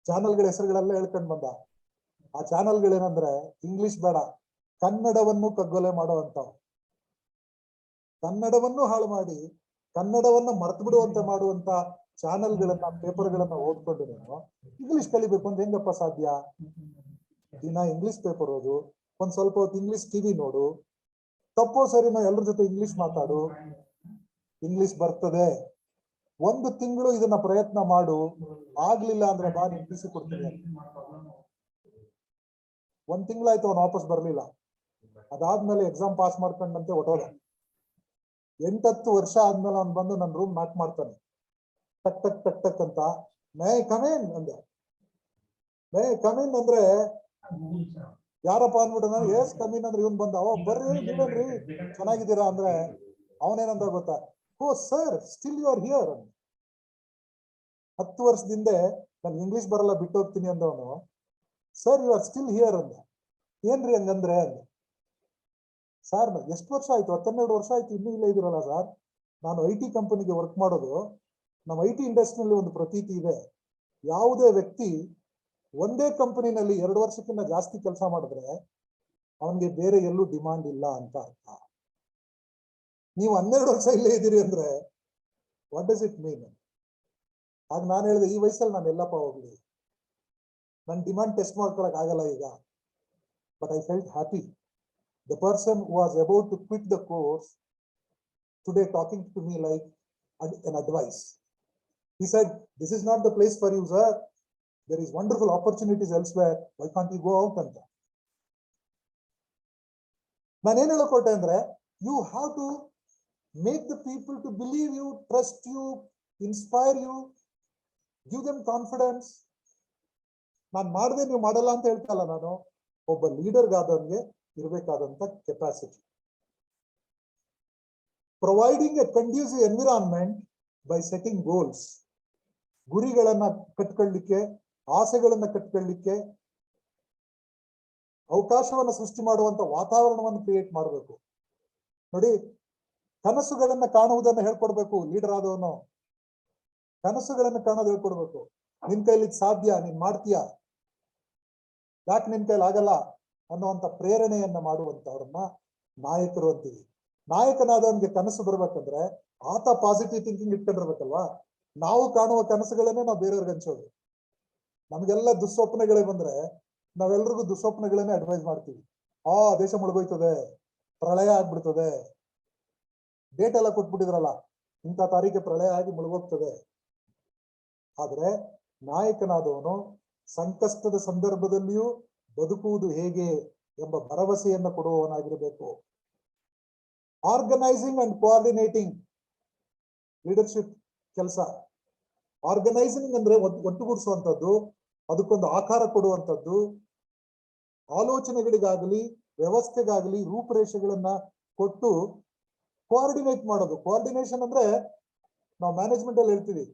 ಚಾನೆಲ್ಗಳ ಹೆಸರುಗಳೆಲ್ಲ ಹೇಳ್ಕೊಂಡು ಬಂದ. ಆ ಚಾನೆಲ್ಗಳೇನಂದ್ರೆ ಇಂಗ್ಲಿಷ್ ಬೇಡ, ಕನ್ನಡವನ್ನು ಕಗ್ಗೊಲೆ ಮಾಡುವಂತವು, ಕನ್ನಡವನ್ನು ಹಾಳು ಮಾಡಿ ಕನ್ನಡವನ್ನ ಮರ್ತು ಬಿಡುವಂತೆ ಮಾಡುವಂತ ಚಾನೆಲ್ಗಳನ್ನ, ಪೇಪರ್ಗಳನ್ನ ಓದ್ಕೊಂಡು ನೀನು ಇಂಗ್ಲಿಷ್ ಕಲಿಬೇಕು ಅಂತ ಹೆಂಗಪ್ಪ ಸಾಧ್ಯ? ದಿನ ಇಂಗ್ಲಿಷ್ ಪೇಪರ್ ಓದು, ಒಂದ್ ಸ್ವಲ್ಪ ಹೊತ್ತು ಇಂಗ್ಲಿಷ್ ಟಿವಿ ನೋಡು, ತಪ್ಪೋ ಸರಿನೋ ಎಲ್ಲರ ಜೊತೆ ಇಂಗ್ಲಿಷ್ ಮಾತಾಡು, ಇಂಗ್ಲಿಷ್ ಬರ್ತದೆ. 1 ತಿಂಗಳು ಇದನ್ನ ಪ್ರಯತ್ನ ಮಾಡು, ಆಗ್ಲಿಲ್ಲ ಅಂದ್ರೆ ಬಾ ನೀನ್ ಟಿಸಿ ಕೊಡ್ತೀನಿ. 1 ತಿಂಗಳಾಯ್ತು, ಅವನು ವಾಪಸ್ ಬರ್ಲಿಲ್ಲ. ಅದಾದ್ಮೇಲೆ ಎಕ್ಸಾಮ್ ಪಾಸ್ ಮಾಡ್ಕೊಂಡಂತೆ ಹೊಟ್ಟೋದ. 8-10 ವರ್ಷ ಆದ್ಮೇಲೆ ಅವ್ನು ಬಂದು ನನ್ನ ರೂಮ್ ನಾಕ್ ಮಾಡ್ತಾನೆ, ಟಕ್ ಟಕ್ ಟಕ್ ಟಕ್ ಅಂತ. ಮೇ ಕಮೇನ್ ಅಂದೆ. ಮೇ ಕಮೀನ್ ಅಂದ್ರೆ ಯಾರಪ್ಪ ಅಂದ್ಬಿಟ್ಟು ನಾನು ಎಸ್ ಕಮೀನ್ ಅಂದ್ರೆ ಇವನ್ ಬಂದ. ಬರ್ರಿ ನೀವೇನ್ರಿ ಚೆನ್ನಾಗಿದ್ದೀರಾ ಅಂದ್ರೆ ಅವನೇನಂದ ಗೊತ್ತಾ? Oh sir, still you are here. 10 ವರ್ಷದಿಂದ ನಾನು ಇಂಗ್ಲಿಷ್ ಬರಲ್ಲ ಬಿಟ್ಟು ಹೋಗ್ತೀನಿ ಅಂದವನು, sir you are still here ಅಂದ. ಏನ್ರಿ ಹಂಗಂದ್ರೆ ಅಂದ. ಸರ್ ಎಷ್ಟು ವರ್ಷ ಆಯ್ತು? 12 ವರ್ಷ ಆಯ್ತು, ಇನ್ನೂ ಇಲ್ಲ ಇದಿರಲ್ಲ ಸರ್. ನಾನು IT ಕಂಪನಿಗೆ ವರ್ಕ್ ಮಾಡೋದು. ನಮ್ಮ IT ಇಂಡಸ್ಟ್ರಿಯಲ್ಲಿ ಒಂದು ಪ್ರತೀತಿ ಇದೆ, ಯಾವುದೇ ವ್ಯಕ್ತಿ ಒಂದೇ ಕಂಪನಿನಲ್ಲಿ 2 ವರ್ಷಕ್ಕಿಂತ ಜಾಸ್ತಿ ಕೆಲಸ ಮಾಡಿದ್ರೆ ಅವನಿಗೆ ಬೇರೆ ಎಲ್ಲೂ ಡಿಮಾಂಡ್ ಇಲ್ಲ ಅಂತ ಅರ್ಥ. ನೀವು 12 ವರ್ಷ ಇಲ್ಲೇ ಇದ್ದೀರಿ ಅಂದ್ರೆ ವಾಟ್ ಡಸ್ ಇಟ್ ಮೀನ್? ಆಗ ನಾನು ಹೇಳಿದೆ, ಈ ವಯಸ್ಸಲ್ಲಿ ನಾನು ಎಲ್ಲಪ್ಪ ಹೋಗ್ಲಿ, ನನ್ನ ಡಿಮಾಂಡ್ ಟೆಸ್ಟ್ ಮಾಡ್ಕೊಳಕ್ ಆಗಲ್ಲ ಈಗ. But I felt happy. The person who was about to quit the course today talking to me like an advice. He said, this is not the place for you, sir. There is wonderful opportunities elsewhere. Why can't you go out? ಅಂತ ನಾನೇನ್ ಹೇಳಕೊಟ್ಟೆ ಅಂದ್ರೆ, you have to make the people to believe you, trust you, inspire you, give them confidence. ನಾನು ಮಾಡದೆ ನೀವು ಮಾಡಲ್ಲ ಅಂತ ಹೇಳ್ತಾ ಇಲ್ಲ. ನಾನು ಒಬ್ಬ ಲೀಡರ್ಗಾದವನ್ಗೆ ಇರಬೇಕಾದಂತ capacity. Providing a conducive environment by setting goals. ಗುರಿಗಳನ್ನ ಕಟ್ಕೊಳ್ಳಿಕ್ಕೆ, ಆಸೆಗಳನ್ನ ಕಟ್ಕೊಳ್ಳಿಕ್ಕೆ ಅವಕಾಶವನ್ನ ಸೃಷ್ಟಿ ಮಾಡುವಂತ ವಾತಾವರಣವನ್ನು ಕ್ರಿಯೇಟ್ ಮಾಡಬೇಕು. ನೋಡಿ, ಕನಸುಗಳನ್ನ ಕಾಣುವುದನ್ನು ಹೇಳ್ಕೊಡ್ಬೇಕು. ಲೀಡರ್ ಆದವನು ಕನಸುಗಳನ್ನ ಕಾಣೋದು ಹೇಳ್ಕೊಡ್ಬೇಕು. ನಿನ್ ಕೈಲಿ ಸಾಧ್ಯ, ನೀನ್ ಮಾಡ್ತೀಯ, ಯಾಕೆ ನಿನ್ ಕೈಲಿ ಆಗಲ್ಲ ಅನ್ನುವಂತ ಪ್ರೇರಣೆಯನ್ನ ಮಾಡುವಂತವ್ರನ್ನ ನಾಯಕರು ಅಂತೀವಿ. ನಾಯಕನಾದವನ್ಗೆ ಕನಸು ಬರ್ಬೇಕಂದ್ರೆ ಆತ ಪಾಸಿಟಿವ್ ಥಿಂಕಿಂಗ್ ಇಟ್ಕೊಂಡಿರ್ಬೇಕಲ್ವಾ. ನಾವು ಕಾಣುವ ಕನಸುಗಳನ್ನೇ ನಾವು ಬೇರೆಯವ್ರಿಗೆ ಹಂಚೋದು. ನಮ್ಗೆಲ್ಲ ದುಸ್ವಪ್ನಗಳೇ ಬಂದ್ರೆ ನಾವೆಲ್ರಿಗೂ ದುಸ್ವಪ್ನಗಳನ್ನೇ ಅಡ್ವೈಸ್ ಮಾಡ್ತೀವಿ. ದೇಶ ಮುಳುಗೋಯ್ತದೆ, ಪ್ರಳಯ ಆಗ್ಬಿಡ್ತದೆ, ಡೇಟ್ ಎಲ್ಲ ಕೊಟ್ಬಿಟ್ಟಿದ್ರಲ್ಲ, ಇಂಥ ತಾರೀಖೆ ಪ್ರಳಯ ಆಗಿ ಮುಳುಗೋಗ್ತದೆ. ಆದ್ರೆ ನಾಯಕನಾದವನು ಸಂಕಷ್ಟದ ಸಂದರ್ಭದಲ್ಲಿಯೂ ಬದುಕುವುದು ಹೇಗೆ ಎಂಬ ಭರವಸೆಯನ್ನು ಕೊಡುವವನಾಗಿರಬೇಕು. ಆರ್ಗನೈಸಿಂಗ್ ಅಂಡ್ ಕೋಆರ್ಡಿನೇಟಿಂಗ್ ಲೀಡರ್ಶಿಪ್ ಕೆಲಸ. ಆರ್ಗನೈಸಿಂಗ್ ಅಂದ್ರೆ ಒಟ್ಟುಗೂಡಿಸುವಂಥದ್ದು, ಅದಕ್ಕೊಂದು ಆಕಾರ ಕೊಡುವಂಥದ್ದು, ಆಲೋಚನೆಗಳಿಗಾಗಲಿ ವ್ಯವಸ್ಥೆಗಾಗಲಿ ರೂಪುರೇಷೆಗಳನ್ನ ಕೊಟ್ಟು ಕೋಆರ್ಡಿನೇಟ್ ಮಾಡೋದು. ಕೋಆರ್ಡಿನೇಷನ್ ಅಂದ್ರೆ ನಾವು ಮ್ಯಾನೇಜ್ಮೆಂಟ್ ಅಲ್ಲಿ ಹೇಳ್ತೀವಿ,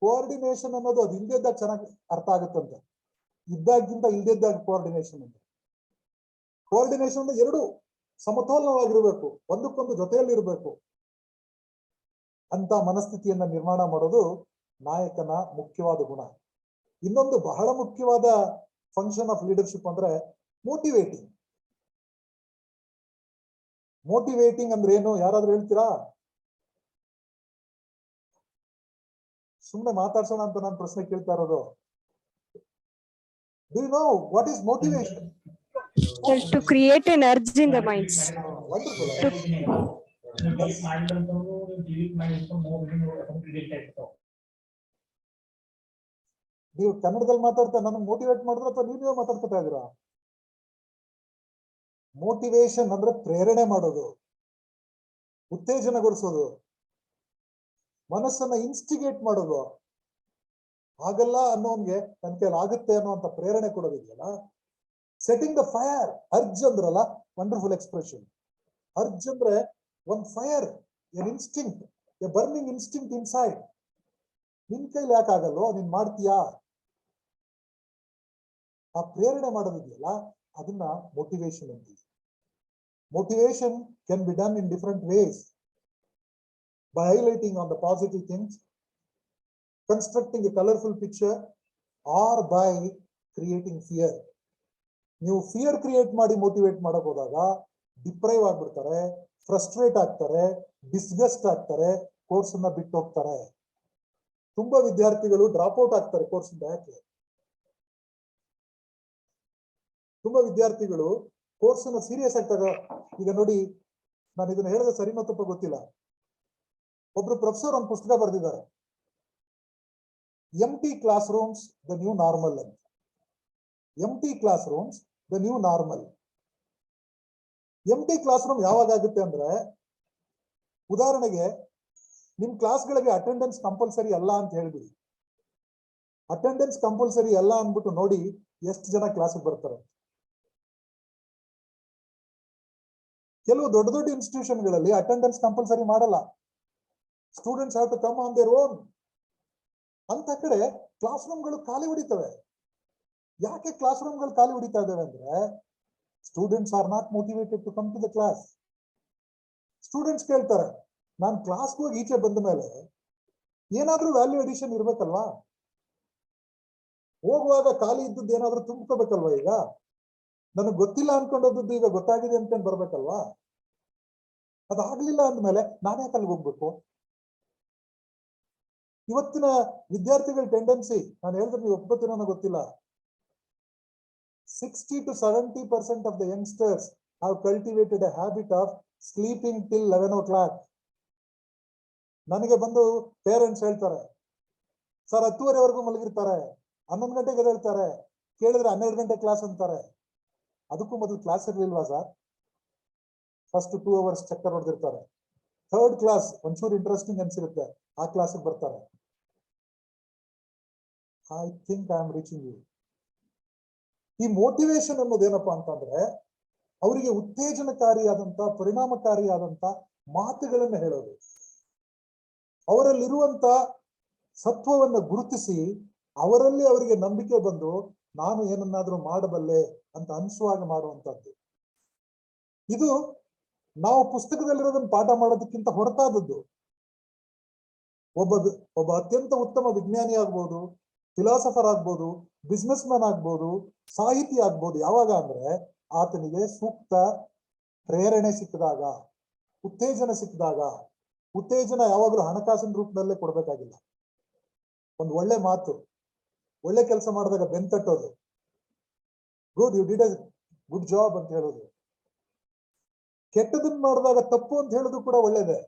ಕೋಆರ್ಡಿನೇಷನ್ ಅನ್ನೋದು ಅದು ಇಲ್ದಿದ್ದಾಗ ಚೆನ್ನಾಗಿ ಅರ್ಥ ಆಗುತ್ತಂತೆ, ಇದ್ದಾಗಿಂತ ಇಲ್ದಿದ್ದಾಗ ಕೋಆರ್ಡಿನೇಷನ್ ಅಂತ. ಕೋಆರ್ಡಿನೇಷನ್ ಅಂದ್ರೆ ಎರಡು ಸಮತೋಲನವಾಗಿರ್ಬೇಕು, ಒಂದಕ್ಕೊಂದು ಜೊತೆಯಲ್ಲಿ ಇರಬೇಕು ಅಂತ ಮನಸ್ಥಿತಿಯನ್ನ ನಿರ್ಮಾಣ ಮಾಡೋದು ನಾಯಕನ ಮುಖ್ಯವಾದ ಗುಣ. ಇನ್ನೊಂದು ಬಹಳ ಮುಖ್ಯವಾದ ಫಂಕ್ಷನ್ ಆಫ್ ಲೀಡರ್ಶಿಪ್ ಅಂದ್ರೆ ಮೋಟಿವೇಟಿಂಗ್. ಮೋಟಿವೇಟಿಂಗ್ ಅಂದ್ರೆ ಏನು, ಯಾರಾದ್ರೂ ಹೇಳ್ತೀರಾ? ಸುಮ್ಮನೆ ಮಾತಾಡ್ಸೋಣ ಅಂತ ನಾನು ಪ್ರಶ್ನೆ ಕೇಳ್ತಾ ಇರೋದು. Do you know what is motivation? To create an urge in the minds. Wonderful. ನೀವು ಕನ್ನಡದಲ್ಲಿ ಮಾತಾಡ್ತಾ ನನಗೆ ಮೋಟಿವೇಟ್ ಮಾಡಿದ್ರೆ ಅಥವಾ ನೀವೇ ಮಾತಾಡ್ಕೊತಾ ಇದ್ದೀರಾ? ಮೋಟಿವೇಶನ್ ಅಂದ್ರೆ ಪ್ರೇರಣೆ ಮಾಡೋದು, ಉತ್ತೇಜನಗೊಳಿಸೋದು, ಮನಸ್ಸನ್ನ ಇನ್ಸ್ಟಿಗೇಟ್ ಮಾಡೋದು. ಆಗಲ್ಲ ಅನ್ನೋನ್ಗೆ ನನ್ನ ಕೈಲಿ ಆಗುತ್ತೆ ಅನ್ನೋಂಥ ಪ್ರೇರಣೆ ಕೊಡೋದಿದೆಯಲ್ಲ, ಸೆಟಿಂಗ್ ದ ಫೈರ್. ಅರ್ಜ್ ಅಂದ್ರಲ್ಲ, ವಂಡರ್ಫುಲ್ ಎಕ್ಸ್ಪ್ರೆಷನ್. ಅರ್ಜ್ ಅಂದ್ರೆ ಒಂದ್ fire, N instinct, A burning instinct inside. ನಿನ್ ಕೈಲಿ ಯಾಕಾಗಲ್ಲೋ, ನೀನ್ ಮಾಡ್ತೀಯಾ? ಆ ಪ್ರೇರಣೆ ಮಾಡೋದಿದೆಯಲ್ಲ, ಅದನ್ನ ಮೋಟಿವೇಶನ್ ಅಂತೀವಿ. Motivation can be done in different ways. By highlighting on the positive things, constructing a colorful picture, or by creating fear. ನೀವು ಫಿಯರ್ ಕ್ರಿಯೇಟ್ ಮಾಡಿ ಮೋಟಿವೇಟ್ ಮಾಡಕ್ ಹೋದಾಗ ಡಿಪ್ರೈವ್ ಆಗ್ಬಿಡ್ತಾರೆ, ಫ್ರಸ್ಟ್ರೇಟ್ ಆಗ್ತಾರೆ, ಡಿಸ್ಗಸ್ಟ್ ಆಗ್ತಾರೆ, ಕೋರ್ಸ್ ಅನ್ನ ಬಿಟ್ಟು ಹೋಗ್ತಾರೆ. ತುಂಬಾ ವಿದ್ಯಾರ್ಥಿಗಳು ಡ್ರಾಪ್ ಔಟ್ ಆಗ್ತಾರೆ ಕೋರ್ಸ್ ಇಂದ. ಯಾಕೆ? ತುಂಬಾ ವಿದ್ಯಾರ್ಥಿಗಳು ಕೋರ್ಸ್ ಅನ್ನ ಸೀರಿಯಸ್ ಆಗ್ತಾಗ. ಈಗ ನೋಡಿ, ನಾನು ಇದನ್ನ ಹೇಳಿದ್ರೆ ಸರಿನೋ ತಪ್ಪೋ ಗೊತ್ತಿಲ್ಲ. ಒಬ್ರು ಪ್ರೊಫೆಸರ್ ಒಂದು ಪುಸ್ತಕ ಬರೆದಿದ್ದಾರೆ, empty class rooms the new normal ಅಂತ. Empty class rooms the new normal. Empty class room ಯಾವಾಗ ಆಗುತ್ತೆ ಅಂದ್ರೆ, ಉದಾಹರಣೆಗೆ ನಿಮ್ ಕ್ಲಾಸ್ಗಳಿಗೆ ಅಟೆಂಡೆನ್ಸ್ ಕಂಪಲ್ಸರಿ ಅಲ್ಲ ಅಂತ ಹೇಳ್ಬಿಡಿ. ಅಟೆಂಡೆನ್ಸ್ ಕಂಪಲ್ಸರಿ ಅಲ್ಲ ಅಂದ್ಬಿಟ್ಟು ನೋಡಿ ಎಷ್ಟು ಜನ ಕ್ಲಾಸಿಗೆ ಬರ್ತಾರೆ. ಕೆಲವು ದೊಡ್ಡ ದೊಡ್ಡ ಇನ್ಸ್ಟಿಟ್ಯೂಷನ್ಗಳಲ್ಲಿ ಅಟೆಂಡೆನ್ಸ್ ಕಂಪಲ್ಸರಿ ಮಾಡಲ್ಲ. Students have to come on their own. ಅಂತ ಕಡೆ ಕ್ಲಾಸ್ ರೂಮ್ಗಳು ಖಾಲಿ ಹೊಡಿತವೆ. ಯಾಕೆ ಕ್ಲಾಸ್ ರೂಮ್ಗಳು ಖಾಲಿ ಹೊಡಿತಾ ಇದಾವೆ ಅಂದ್ರೆ, students are not motivated to come to the class. Students ಕೇಳ್ತಾರೆ, ನಾನು ಕ್ಲಾಸ್ಗೆ ಹೋಗಿ ಈಚೆ ಬಂದ ಮೇಲೆ ಏನಾದ್ರೂ ವ್ಯಾಲ್ಯೂ ಅಡಿಷನ್ ಇರ್ಬೇಕಲ್ವಾ? ಹೋಗುವಾಗ ಖಾಲಿ ಇದ್ದದ್ದು ಏನಾದ್ರೂ ತುಂಬ್ಕೋಬೇಕಲ್ವಾ? ಈಗ ನನಗೆ ಗೊತ್ತಿಲ್ಲ ಅನ್ಕೊಂಡದ್ದು ಈಗ ಗೊತ್ತಾಗಿದೆ ಅನ್ಕೊಂಡು ಬರ್ಬೇಕಲ್ವಾ? ಅದಾಗ್ಲಿಲ್ಲ ಅಂದ್ಮೇಲೆ ನಾನೇ ಅಲ್ಲಿಗೆ ಹೋಗ್ಬೇಕು? ಇವತ್ತಿನ ವಿದ್ಯಾರ್ಥಿಗಳ ಟೆಂಡೆನ್ಸಿ, ನಾನು ಹೇಳಿದ್ರೆ ನೀವು ಒಪ್ಕೋತೀರೋ ಗೊತ್ತಿಲ್ಲ, 60 to 70% of the youngsters have cultivated a habit of sleeping till 11 o'clock. ನನಗೆ ಬಂದು ಪೇರೆಂಟ್ಸ್ ಹೇಳ್ತಾರೆ, ಸರ್ 10:30ವರೆಗೂ ಮಲಗಿರ್ತಾರೆ, 11 ಗಂಟೆಗೆ ಎದ್ದೇಳ್ತಾರೆ, ಕೇಳಿದ್ರೆ 12 ಗಂಟೆ ಕ್ಲಾಸ್ ಅಂತಾರೆ. ಅದಕ್ಕೂ ಮೊದಲು ಕ್ಲಾಸ್ ಇರ್ಲಿಲ್ವಾ ಸರ್? ಫಸ್ಟ್ 2 hours ಚಕ್ಕರ್ ಹೊಡೆದಿರ್ತಾರೆ. ಥರ್ಡ್ ಕ್ಲಾಸ್ ಒಂಚೂರು ಇಂಟ್ರೆಸ್ಟಿಂಗ್ ಅನ್ಸಿರುತ್ತೆ, ಆ ಕ್ಲಾಸಿಗೆ ಬರ್ತಾರೆ. I think I am reaching you. ಈ ಮೋಟಿವೇಶನ್ ಅನ್ನೋದೇನಪ್ಪಾ ಅಂತಂದ್ರೆ, ಅವರಿಗೆ ಉತ್ತೇಜನಕಾರಿಯಾದಂತ, ಪರಿಣಾಮಕಾರಿಯಾದಂತ ಮಾತುಗಳನ್ನ ಹೇಳೋದು, ಅವರಲ್ಲಿರುವಂತ ಸತ್ವವನ್ನ ಗುರುತಿಸಿ ಅವರಲ್ಲಿ ಅವರಿಗೆ ನಂಬಿಕೆ ಬಂದು ನಾನು ಏನನ್ನಾದ್ರೂ ಮಾಡಬಲ್ಲೆ ಅಂತ ಅನಿಸುವಾಗ ಮಾಡುವಂತದ್ದು. ಇದು ನಾವು ಪುಸ್ತಕದಲ್ಲಿರೋದನ್ನ ಪಾಠ ಮಾಡೋದಕ್ಕಿಂತ ಹೊರತಾದದ್ದು. ಒಬ್ಬ ಅತ್ಯಂತ ಉತ್ತಮ ವಿಜ್ಞಾನಿ ಆಗ್ಬೋದು, ಫಿಲಾಸಫರ್ ಆಗ್ಬೋದು, ಬಿಸ್ನೆಸ್ ಮ್ಯಾನ್ ಆಗ್ಬೋದು, ಸಾಹಿತಿ ಆಗ್ಬೋದು. ಯಾವಾಗ ಅಂದ್ರೆ ಆತನಿಗೆ ಸೂಕ್ತ ಪ್ರೇರಣೆ ಸಿಕ್ಕಿದಾಗ, ಉತ್ತೇಜನ ಸಿಕ್ಕಿದಾಗ. ಉತ್ತೇಜನ ಯಾವಾಗಲೂ ಹಣಕಾಸಿನ ರೂಪದಲ್ಲೇ ಕೊಡ್ಬೇಕಾಗಿಲ್ಲ. ಒಂದು ಒಳ್ಳೆ ಮಾತು, ಒಳ್ಳೆ ಕೆಲಸ ಮಾಡಿದಾಗ ಬೆಂತಟ್ಟೋದು, good you did a good job ಅಂತ ಹೇಳೋದು. ಕೆಟ್ಟದನ್ನ ಮಾಡಿದಾಗ ತಪ್ಪು ಅಂತ ಹೇಳೋದು ಕೂಡ ಒಳ್ಳೇದೇ.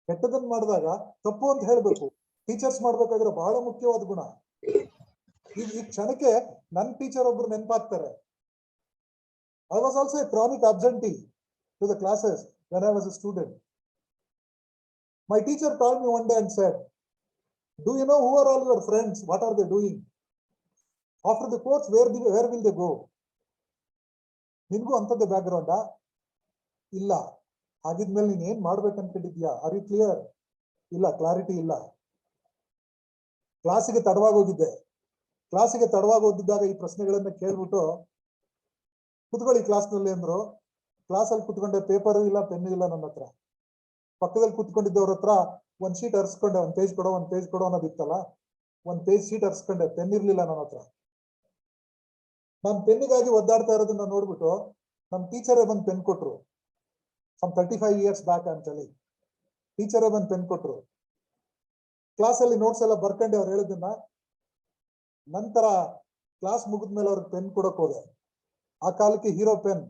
ಕೆಟ್ಟದನ್ನ ಮಾಡಿದಾಗ ತಪ್ಪು ಅಂತ ಹೇಳ್ಬೇಕು. ಟೀಚರ್ಸ್ ಮಾಡ್ಬೇಕಾದ್ರೆ ಬಹಳ ಮುಖ್ಯವಾದ ಗುಣ. ಈ ಕ್ಷಣಕ್ಕೆ ನನ್ನ ಟೀಚರ್ ಒಬ್ರು ನೆನಪಾಗ್ತಾರೆ. I was also a chronic absentee to the classes when I was a student. My teacher called me one day and said, do you know who are all your friends? What are they doing? After the course, where will they go? ನಿನ್ಗೂ ಅಂತದ್ದು back ಗ್ರೌಂಡಾ? ಇಲ್ಲ. ಹಾಗಿದ್ಮೇಲೆ ನೀನ್ ಏನ್ ಮಾಡ್ಬೇಕು ಅನ್ಕೊಂಡಿದ್ಯಾ? Are you clear? ಇಲ್ಲ, clarity ಇಲ್ಲ. ಕ್ಲಾಸಿಗೆ ತಡವಾಗಿ ಹೋಗಿದ್ದೆ. ಕ್ಲಾಸಿಗೆ ತಡವಾಗಿ ಓದಿದ್ದಾಗ ಈ ಪ್ರಶ್ನೆಗಳನ್ನ ಕೇಳ್ಬಿಟ್ಟು ಕುತ್ಕೊಳ್ಳಿ ಕ್ಲಾಸ್ನಲ್ಲಿ ಅಂದ್ರು. ಕ್ಲಾಸಲ್ಲಿ ಕುತ್ಕೊಂಡೆ, ಪೇಪರ್ ಇಲ್ಲ, ಪೆನ್ ಇಲ್ಲ ನನ್ನ ಹತ್ರ. ಪಕ್ಕದಲ್ಲಿ ಕುತ್ಕೊಂಡಿದ್ದವ್ರ ಹತ್ರ ಒಂದ್ ಶೀಟ್ ಹರಿಸ್ಕೊಂಡೆ, ಒಂದ್ ಪೇಜ್ ಕೊಡೋ ಅನ್ನೋದಿತ್ತಲ್ಲ, ಒಂದ್ ಪೇಜ್ ಶೀಟ್ ಹರಿಸ್ಕೊಂಡೆ, ಪೆನ್ ಇರ್ಲಿಲ್ಲ ನನ್ನ ಹತ್ರ. ನಾನು ಪೆನ್ನಿಗಾಗಿ ಒದ್ದಾಡ್ತಾ ಇರೋದನ್ನ ನೋಡ್ಬಿಟ್ಟು ನಮ್ಮ ಟೀಚರೇ ಬಂದು ಪೆನ್ ಕೊಟ್ರು. ಸಮ್ 35 years ಬ್ಯಾಕ್ ಅಂತೇಳಿ ಟೀಚರೇ ಬಂದು ಪೆನ್ ಕೊಟ್ರು. ಕ್ಲಾಸಲ್ಲಿ ನೋಟ್ಸ್ ಎಲ್ಲ ಬರ್ಕೊಂಡೆ ಅವ್ರು ಹೇಳಿದ್ದನ್ನ. ನಂತರ ಕ್ಲಾಸ್ ಮುಗಿದ್ಮೇಲೆ ಅವ್ರಿಗೆ ಪೆನ್ ಕೊಡಕ್ ಹೋದೆ. ಆ ಕಾಲಕ್ಕೆ hero pen,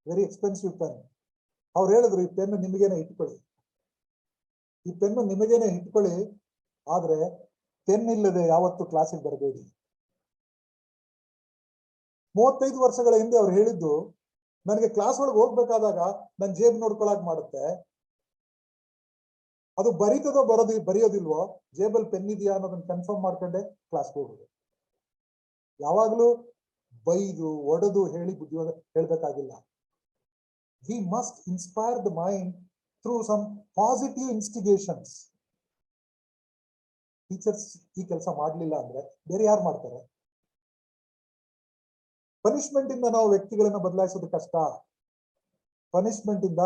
very expensive pen. ಅವ್ರು ಹೇಳಿದ್ರು, ಈ ಪೆನ್ ನಿಮಗೇನೆ ಇಟ್ಕೊಳ್ಳಿ, ಈ ಪೆನ್ನು ನಿಮಗೇನೆ ಇಟ್ಕೊಳ್ಳಿ, ಆದ್ರೆ ಪೆನ್ ಇಲ್ಲದೆ ಯಾವತ್ತು ಕ್ಲಾಸಿಗೆ ಬರಬೇಡಿ. 35 ವರ್ಷಗಳ ಹಿಂದೆ ಅವ್ರು ಹೇಳಿದ್ದು ನನಗೆ ಕ್ಲಾಸ್ ಒಳಗೆ ಹೋಗ್ಬೇಕಾದಾಗ ನನ್ನ ಜೇಬ್ ನೋಡ್ಕೊಳಕ್ ಮಾಡುತ್ತೆ. ಅದು ಬರೀತದೋ ಬರೆಯೋದಿಲ್ವೋ, ಜೇಬಲ್ ಪೆನ್ ಇದೆಯಾ ಅನ್ನೋದನ್ನ ಕನ್ಫರ್ಮ್ ಮಾಡ್ಕೊಂಡೆ ಕ್ಲಾಸ್ಗೆ ಹೋಗೋದು. ಯಾವಾಗ್ಲೂ ಬೈದು ಒಡೆದು ಹೇಳಿ ಬುದ್ಧಿವಾದ ಹೇಳ್ಬೇಕಾಗಿಲ್ಲ. We must inspire the mind through some positive instigations. Teachers ಈ ಕೆಲಸ ಮಾಡ್ಲಿಲ್ಲ ಅಂದ್ರೆ ಬೇರೆ ಯಾರು ಮಾಡ್ತಾರೆ? ಪನಿಷ್ಮೆಂಟ್ ಇಂದ ನಾವು ವ್ಯಕ್ತಿಗಳನ್ನ ಬದಲಾಯಿಸೋದು ಕಷ್ಟ. ಪನಿಷ್ಮೆಂಟ್ ಇಂದ,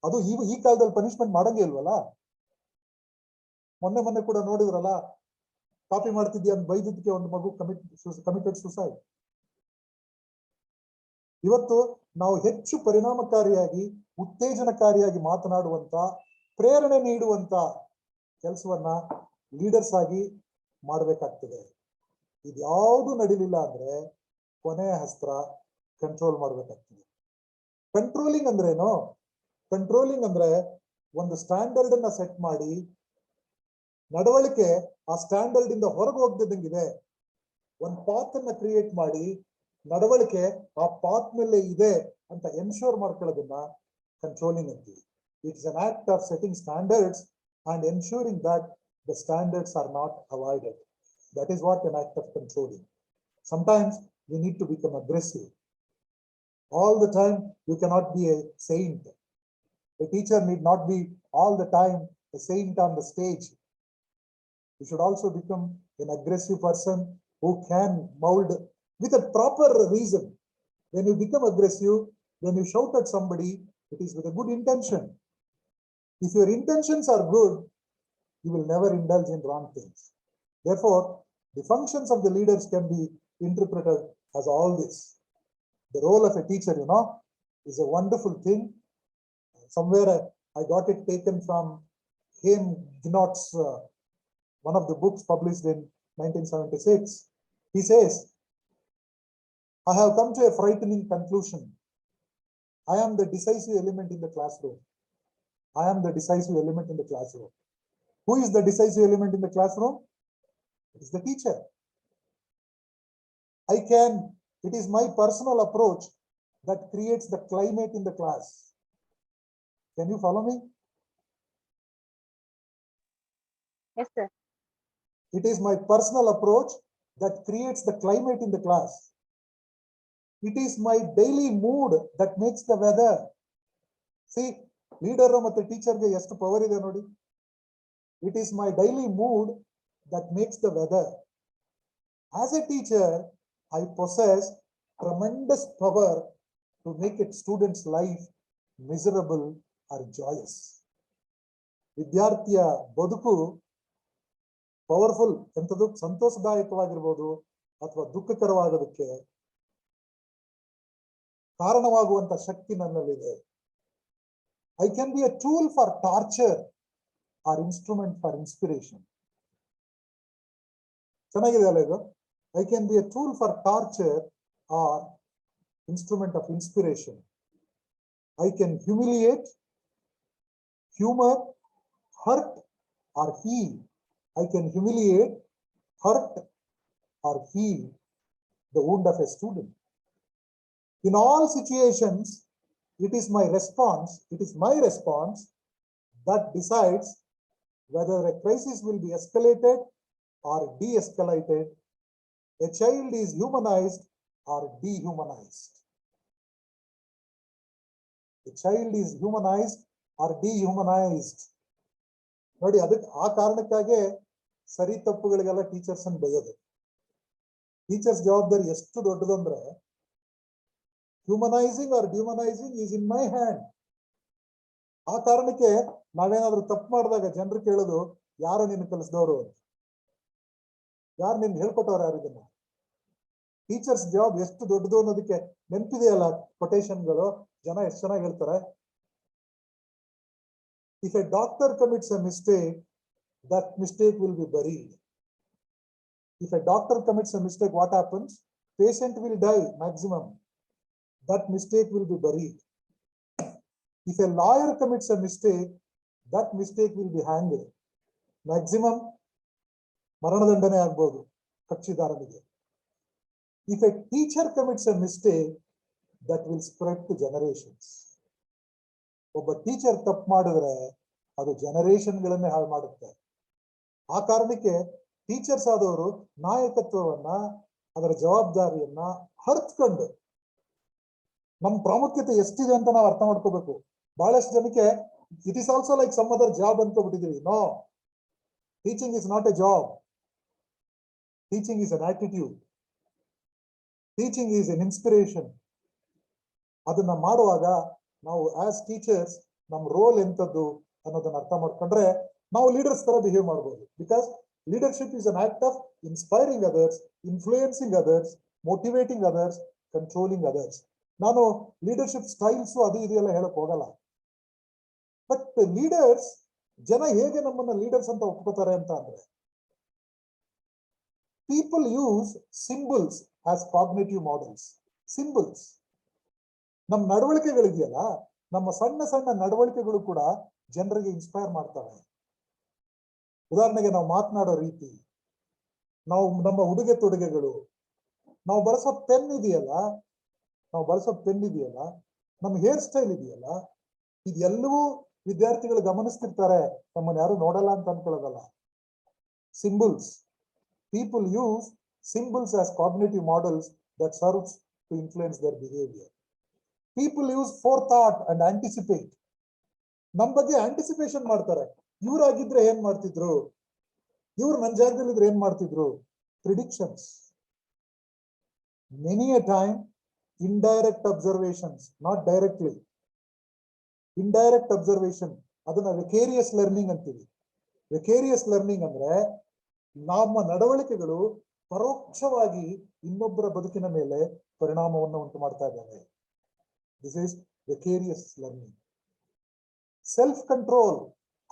ಅದು ಈ ಕಾಲದಲ್ಲಿ ಪನಿಷ್ಮೆಂಟ್ ಮಾಡಂಗೇ ಇಲ್ವಲ್ಲ. ಮೊನ್ನೆ ಕೂಡ ನೋಡಿದ್ರಲ್ಲ, ಕಾಪಿ ಮಾಡ್ತಿದ್ಯಾ ಅಂತ ಬೈದಿದ್ದಕ್ಕೆ ಒಂದು ಮಗು ಕಮಿಟೆಡ್ ಸುಸೈಡ್. ಇವತ್ತು ನಾವು ಹೆಚ್ಚು ಪರಿಣಾಮಕಾರಿಯಾಗಿ, ಉತ್ತೇಜನಕಾರಿಯಾಗಿ ಮಾತನಾಡುವಂತ, ಪ್ರೇರಣೆ ನೀಡುವಂತ ಕೆಲಸವನ್ನ ಲೀಡರ್ಸ್ ಆಗಿ ಮಾಡಬೇಕಾಗ್ತದೆ. ಇದ್ಯಾವುದು ನಡೀಲಿಲ್ಲ ಅಂದ್ರೆ ಕೊನೆಯ ಅಸ್ತ್ರ ಕಂಟ್ರೋಲ್ ಮಾಡ್ಬೇಕಾಗ್ತದೆ. ಕಂಟ್ರೋಲಿಂಗ್ ಅಂದ್ರೇನು? ಕಂಟ್ರೋಲಿಂಗ್ ಅಂದ್ರೆ ಒಂದು ಸ್ಟ್ಯಾಂಡರ್ಡ್ ಅನ್ನ ಸೆಟ್ ಮಾಡಿ, ನಡವಳಿಕೆ ಆ ಸ್ಟ್ಯಾಂಡರ್ಡ್ ಇಂದ ಹೊರಗೆ ಹೋಗ್ದಿದ್ದಂಗಿದೆ. ಒಂದು ಪಾತ್ ಅನ್ನ ಕ್ರಿಯೇಟ್ ಮಾಡಿ, ನಡವಳಿಕೆ ಆ ಪಾತ್ ಮೇಲೆ ಇದೆ ಅಂತ ಎನ್ಶೋರ್ ಮಾಡ್ಕೊಳ್ಳೋದನ್ನ ಕಂಟ್ರೋಲಿಂಗ್ ಅಂತೀವಿ. It's an act of setting standards and ensuring that the standards are not avoided. That is what an act of controlling. Sometimes we need to become aggressive. All the time you cannot be a saint. A teacher need not be all the time a saint on the stage. You should also become an aggressive person who can mold with a proper reason. When you become aggressive, when you shout at somebody, it is with a good intention. If your intentions are good, you will never indulge in wrong things. Therefore, the functions of the leaders can be interpreted as all this. The role of a teacher, is a wonderful thing. Somewhere I got it taken from Haim Gnot's, one of the books published in 1976. He says, I have come to a frightening conclusion. I am the decisive element in the classroom. I am the decisive element in the classroom. Who is the decisive element in the classroom? It is the teacher. It is my personal approach that creates the climate in the class. Can you follow me? Yes, sir. It is my personal approach that creates the climate in the class. It is my daily mood that makes the weather. See, leader ಮತ್ತು teacher ಗೆ ಎಷ್ಟು power ಇದೆ ನೋಡಿ. It is my daily mood that makes the weather. As a teacher, I possess tremendous power to make a student's life miserable or joyous. ವಿದ್ಯಾರ್ಥಿಯ ಬದುಕು powerful, ಎಂಥದ್ದು ಸಂತೋಷದಾಯಕವಾಗಿರ್ಬೋದು ಅಥವಾ ದುಃಖಕರವಾಗೋದಕ್ಕೆ ಕಾರಣವಾಗುವಂತ ಶಕ್ತಿ ನನ್ನಲ್ಲಿದೆ. I can be a tool for torture or instrument for inspiration. ಚೆನ್ನಾಗಿದೆ ಅಲ್ಲ ಇದು? I can be a tool for torture or instrument of inspiration. I can humiliate, humor, hurt or heal. I can humiliate, hurt or heal the wound of a student. In all situations, it is my response that decides whether a crisis will be escalated or de-escalated. A child is humanized or dehumanized. A child is humanized or dehumanized. ನೋಡಿ, ಅದಕ್ಕೆ ಆ ಕಾರಣಕ್ಕಾಗಿ ಸರಿ ತಪ್ಪುಗಳಿಗೆಲ್ಲ teachers ಅನ್ನು ಬೈಯೋದು. Teachers ಜವಾಬ್ದಾರಿ ಎಷ್ಟು ದೊಡ್ಡದು ಅಂದ್ರೆ, humanising or dehumanising is in my hand. ಆ ಕಾರಣಕ್ಕೆ ನಾವೇನಾದ್ರೂ ತಪ್ಪು ಮಾಡಿದಾಗ ಜನರು ಕೇಳೋದು, ಯಾರು ನಿನ್ನ ಕಲಿಸಿದವರು ಅಂತ. ಯಾರು ನಿಮ್ಗೆ ಹೇಳ್ಕೊಟ್ಟವ್ರು? ಯಾರು ಇದನ್ನ? ಟೀಚರ್ಸ್ ಜಾಬ್ ಎಷ್ಟು ದೊಡ್ಡದು ಅನ್ನೋದಕ್ಕೆ ನೆನಪಿದೆಯಲ್ಲ ಕೊಟೇಶನ್ಗಳು, ಜನ ಎಷ್ಟು ಚೆನ್ನಾಗಿ ಹೇಳ್ತಾರೆ. If a doctor commits a mistake, that mistake will be buried. If a doctor commits a mistake, what happens? Patient will die maximum. That mistake will be buried. If a lawyer commits a mistake, that mistake will be hanged. Maximum ಮರಣದಂಡನೆ ಆಗ್ಬೋದು ಕಕ್ಷಿದಾರನಿಗೆ. If a teacher commits a mistake, that will spread to generations. ಒಬ್ಬ teacher ತಪ್ಪು ಮಾಡಿದ್ರೆ ಅದು ಜನರೇಷನ್ಗಳನ್ನೇ ಹಾಳು ಮಾಡುತ್ತೆ. ಆ ಕಾರಣಕ್ಕೆ ಟೀಚರ್ಸ್ ಆದವರು ನಾಯಕತ್ವವನ್ನ, ಅದರ ಜವಾಬ್ದಾರಿಯನ್ನ ಅರ್ಥಕೊಂಡು ನಮ್ಮ ಪ್ರಾಮುಖ್ಯತೆ ಎಷ್ಟಿದೆ ಅಂತ ನಾವು ಅರ್ಥ ಮಾಡ್ಕೋಬೇಕು. ಬಹಳಷ್ಟು ಜನಕ್ಕೆ it is also like some other job ಅನ್ಕೋಬಿಟ್ಟಿದೀವಿ. No, teaching is not a job. Teaching is an attitude. Teaching is an inspiration. ಅದನ್ನ ಮಾಡುವಾಗ ನಾವು ಆಸ್ ಟೀಚರ್ಸ್ ನಮ್ಮ ರೋಲ್ ಎಂತದ್ದು ಅನ್ನೋದನ್ನ ಅರ್ಥ ಮಾಡ್ಕೊಂಡ್ರೆ ನಾವು ಲೀಡರ್ಸ್ ತರ ಬಿಹೇವ್ ಮಾಡ್ಬೋದು. Because leadership is an act of inspiring others, influencing others, motivating others, controlling others. ನಾನು ಲೀಡರ್ಶಿಪ್ ಸ್ಟೈಲ್ಸ್ ಅದು ಇದು ಎಲ್ಲ ಹೇಳಕ್ ಹೋಗಲ್ಲ. ಬಟ್ ಲೀಡರ್ಸ್, ಜನ ಹೇಗೆ ನಮ್ಮನ್ನ ಲೀಡರ್ಸ್ ಅಂತ ಒಪ್ಕೋತಾರೆ ಅಂತ ಅಂದ್ರೆ, people use symbols as cognitive models. Symbols. ನಮ್ಮ ನಡವಳಿಕೆಗಳಿದೆಯಲ್ಲ, ನಮ್ಮ ಸಣ್ಣ ಸಣ್ಣ ನಡವಳಿಕೆಗಳು ಕೂಡ ಜನರಿಗೆ ಇನ್ಸ್ಪೈರ್ ಮಾಡ್ತವೆ. ಉದಾಹರಣೆಗೆ ನಾವು ಮಾತನಾಡೋ ರೀತಿ, ನಾವು ನಮ್ಮ ಉಡುಗೆ ತೊಡುಗೆಗಳು, ನಾವು ಬಳಸೋ ಪೆನ್ ಇದೆಯಲ್ಲ, ನಮ್ಮ ಹೇರ್ ಸ್ಟೈಲ್ ಇದೆಯಲ್ಲ, ಇದೆಲ್ಲವೂ ವಿದ್ಯಾರ್ಥಿಗಳು ಗಮನಿಸ್ತಿರ್ತಾರೆ, ನಮ್ಮನ್ನು ಯಾರು ನೋಡಲ್ಲ ಅಂತ ಅನ್ಕೊಳ್ಳೋದಲ್ಲ. Symbols. People use symbols as cognitive models that serves to influence their behavior. People use forethought and anticipate. ನಮ್ಮ ಬಗ್ಗೆ ಆಂಟಿಸಿಪೇಷನ್ ಮಾಡ್ತಾರೆ. ಇವರಾಗಿದ್ರೆ ಏನ್ ಮಾಡ್ತಿದ್ರು, ಇವ್ರು ನನ್ನ ಜಾಗದಲ್ಲಿ ಇದ್ರೆ ಏನ್ ಮಾಡ್ತಿದ್ರು. Predictions. Many a time, indirect observations, not directly. Indirect observation, ಅದನ್ನ ವಿಕೇರಿಯಸ್ ಲರ್ನಿಂಗ್ ಅಂತೀವಿ. ವಿಕೇರಿಯಸ್ ಲರ್ನಿಂಗ್ ಅಂದ್ರೆ ನಮ್ಮ ನಡವಳಿಕೆಗಳು ಪರೋಕ್ಷವಾಗಿ ಇನ್ನೊಬ್ಬರ ಬದುಕಿನ ಮೇಲೆ ಪರಿಣಾಮವನ್ನು ಉಂಟು ಮಾಡ್ತಾ ಇದ್ದಾವೆ. This is vicarious learning. Self control,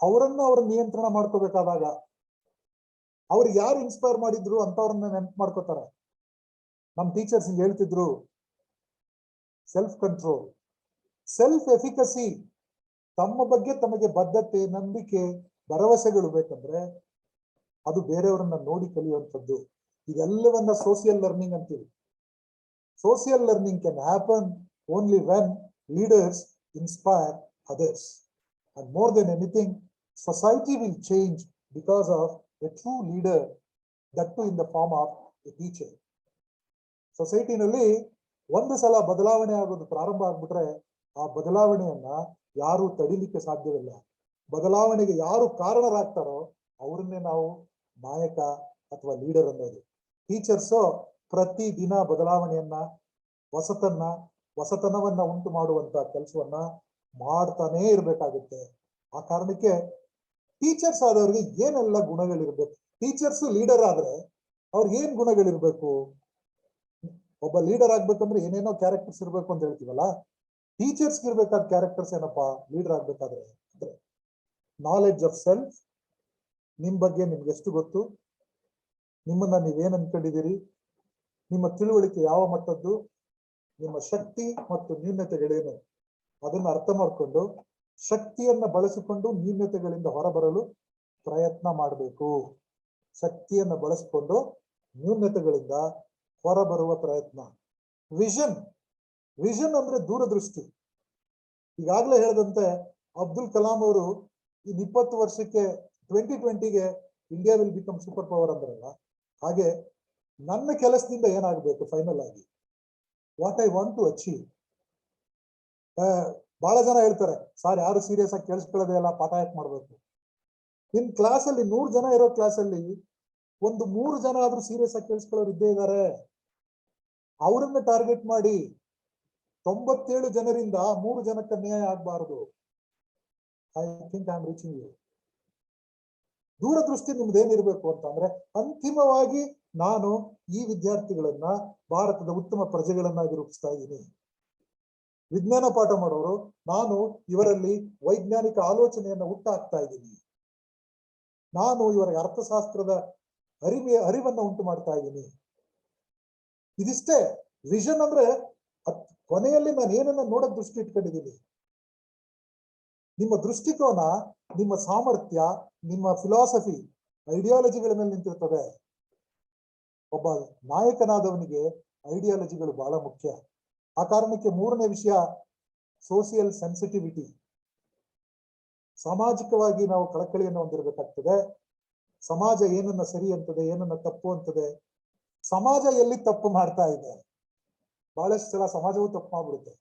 ಅವರನ್ನು ಅವರು ನಿಯಂತ್ರಣ ಮಾಡ್ಕೋಬೇಕಾದಾಗ, ಅವ್ರು ಯಾರು ಇನ್ಸ್ಪೈರ್ ಮಾಡಿದ್ರು ಅಂತವ್ರನ್ನ ನೆನಪು ಮಾಡ್ಕೋತಾರೆ. ನಮ್ಮ ಟೀಚರ್ಸ್ ಹೇಳ್ತಿದ್ರು ಸೆಲ್ಫ್ ಕಂಟ್ರೋಲ್. ಸೆಲ್ಫ್ ಎಫಿಕಸಿ, ತಮ್ಮ ಬಗ್ಗೆ ತಮಗೆ ಬದ್ಧತೆ, ನಂಬಿಕೆ, ಭರವಸೆಗಳು ಬೇಕಂದ್ರೆ ಅದು ಬೇರೆಯವರನ್ನ ನೋಡಿ ಕಲಿಯುವಂಥದ್ದು. ಇದೆಲ್ಲವನ್ನ ಸೋಷಿಯಲ್ ಲರ್ನಿಂಗ್ ಅಂತೀವಿ. Social learning can happen only when leaders inspire others. And more than anything, society will change because of a true leader, that too in the form of a teacher. ಸೊಸೈಟಿನಲ್ಲಿ ಒಂದು ಸಲ ಬದಲಾವಣೆ ಆಗೋದು ಪ್ರಾರಂಭ ಆಗ್ಬಿಟ್ರೆ ಆ ಬದಲಾವಣೆಯನ್ನ ಯಾರು ತಡಿಲಿಕ್ಕೆ ಸಾಧ್ಯವಿಲ್ಲ. ಬದಲಾವಣೆಗೆ ಯಾರು ಕಾರಣರಾಗ್ತಾರೋ ಅವ್ರನ್ನೇ ನಾವು ನಾಯಕ ಅಥವಾ ಲೀಡರ್ ಅನ್ನೋದು. ಟೀಚರ್ಸು ಪ್ರತಿ ದಿನ ಬದಲಾವಣೆಯನ್ನ, ಹೊಸತನವನ್ನ ಉಂಟು ಮಾಡುವಂತ ಕೆಲಸವನ್ನ ಮಾಡ್ತಾನೇ ಇರ್ಬೇಕಾಗುತ್ತೆ. ಆ ಕಾರಣಕ್ಕೆ ಟೀಚರ್ಸ್ ಆದವ್ರಿಗೆ ಏನೆಲ್ಲ ಗುಣಗಳಿರ್ಬೇಕು. ಟೀಚರ್ಸ್ ಲೀಡರ್ ಆದ್ರೆ ಅವ್ರಿಗೆ ಏನ್ ಗುಣಗಳಿರ್ಬೇಕು. ಒಬ್ಬ ಲೀಡರ್ ಆಗ್ಬೇಕಂದ್ರೆ ಏನೇನೋ ಕ್ಯಾರೆಕ್ಟರ್ಸ್ ಇರ್ಬೇಕು ಅಂತ ಹೇಳ್ತೀವಲ್ಲ, ಟೀಚರ್ಸ್ ಇರ್ಬೇಕಾದ ಕ್ಯಾರೆಕ್ಟರ್ಸ್ ಏನಪ್ಪಾ ಲೀಡರ್ ಆಗ್ಬೇಕಾದ್ರೆ ಅಂದ್ರೆ ನಾಲೆಡ್ಜ್ ಆಫ್ ಸೆಲ್ಫ್. ನಿಮ್ ಬಗ್ಗೆ ನಿಮ್ಗೆ ಎಷ್ಟು ಗೊತ್ತು, ನಿಮ್ಮನ್ನ ನೀವೇನ್ ಅನ್ಕೊಂಡಿದ್ದೀರಿ, ನಿಮ್ಮ ತಿಳುವಳಿಕೆ ಯಾವ ಮಟ್ಟದ್ದು, ನಿಮ್ಮ ಶಕ್ತಿ ಮತ್ತು ನ್ಯೂನತೆಗಳೇನು, ಅದನ್ನ ಅರ್ಥ ಮಾಡಿಕೊಂಡು ಶಕ್ತಿಯನ್ನ ಬಳಸಿಕೊಂಡು ನ್ಯೂನತೆಗಳಿಂದ ಹೊರಬರಲು ಪ್ರಯತ್ನ ಮಾಡಬೇಕು. ಶಕ್ತಿಯನ್ನ ಬಳಸಿಕೊಂಡು ನ್ಯೂನತೆಗಳಿಂದ ಹೊರಬರುವ ಪ್ರಯತ್ನ. ವಿಷನ್ ಅಂದ್ರೆ ದೂರದೃಷ್ಟಿ. ಈಗಾಗಲೇ ಹೇಳಿದಂತೆ ಅಬ್ದುಲ್ ಕಲಾಂ ಅವರು ಇನ್ 20 ವರ್ಷಕ್ಕೆ 2020ಗೆ India will become super power ಅಂದ್ರಲ್ಲ, ಹಾಗೆ ನನ್ನ ಕೆಲಸದಿಂದ ಏನಾಗಬೇಕು ಫೈನಲ್ ಆಗಿ, what I want to achieve. ಬಹಳ ಜನ ಹೇಳ್ತಾರೆ, ಸರ್ ಯಾರು ಸೀರಿಯಸ್ ಆಗಿ ಕೇಳಿಸ್ಕೊಳ್ಳೋದೇ ಇಲ್ಲ, ಪಾಠ ಯಾಕೆ ಮಾಡ್ಬೇಕು. ನಿನ್ ಕ್ಲಾಸಲ್ಲಿ 100 ಜನ ಇರೋ ಕ್ಲಾಸಲ್ಲಿ ಒಂದು 3 ಜನ ಆದ್ರೂ ಸೀರಿಯಸ್ ಆಗಿ ಕೇಳಿಸ್ಕೊಳ್ಳೋರು ಇದ್ದೇ ಇದ್ದಾರೆ. ಅವರನ್ನ ಟಾರ್ಗೆಟ್ ಮಾಡಿ 97 ಜನರಿಂದ 3 ಜನಕ್ಕೆ ಅನ್ಯಾಯ ಆಗ್ಬಾರ್ದು. I think I am reaching you. ದೂರದೃಷ್ಟಿ ನಿಮ್ದೇನಿರ್ಬೇಕು ಅಂತಂದ್ರೆ ಅಂತಿಮವಾಗಿ ನಾನು ಈ ವಿದ್ಯಾರ್ಥಿಗಳನ್ನ ಭಾರತದ ಉತ್ತಮ ಪ್ರಜೆಗಳನ್ನಾಗಿ ರೂಪಿಸ್ತಾ ಇದ್ದೀನಿ. ವಿಜ್ಞಾನ ಪಾಠ ಮಾಡೋರು ನಾನು ಇವರಲ್ಲಿ ವೈಜ್ಞಾನಿಕ ಆಲೋಚನೆಯನ್ನ ಹುಟ್ಟಾಕ್ತಾ ಇದ್ದೀನಿ. ನಾನು ಇವರಿಗೆ ಅರ್ಥಶಾಸ್ತ್ರದ ಅರಿವನ್ನ ಉಂಟು ಮಾಡ್ತಾ ಇದ್ದೀನಿ. ಇದಿಷ್ಟೇ ವಿಷನ್ ಅಂದ್ರೆ ಕೊನೆಯಲ್ಲಿ ನಾನು ಏನನ್ನ ನೋಡಕ್ ದೃಷ್ಟಿ ಇಟ್ಕೊಂಡಿದ್ದೀನಿ. ನಿಮ್ಮ ದೃಷ್ಟಿಕೋನ, ನಿಮ್ಮ ಸಾಮರ್ಥ್ಯ, ನಿಮ್ಮ ಫಿಲಾಸಫಿ, ಐಡಿಯಾಲಜಿಗಳ ಮೇಲೆ ನಿಂತಿರ್ತದೆ. ಒಬ್ಬ ನಾಯಕನಾದವನಿಗೆ ಐಡಿಯಾಲಜಿಗಳು ಬಹಳ ಮುಖ್ಯ. ಆ ಕಾರಣಕ್ಕೆ ಮೂರನೇ ವಿಷಯ ಸೋಷಿಯಲ್ ಸೆನ್ಸಿಟಿವಿಟಿ. ಸಾಮಾಜಿಕವಾಗಿ ನಾವು ಕಳಕಳಿಯನ್ನು ಹೊಂದಿರಬೇಕಾಗ್ತದೆ. ಸಮಾಜ ಏನನ್ನ ಸರಿ ಅಂತದೆ, ಏನನ್ನ ತಪ್ಪು ಅಂತದೆ. ಸಮಾಜ ಎಲ್ಲಿ ತಪ್ಪು ಮಾಡ್ತಾ ಇದೆ, ಬಹಳಷ್ಟು ಸಲ ಸಮಾಜವು ತಪ್ಪು ಮಾಡ್ಬಿಡುತ್ತೆ.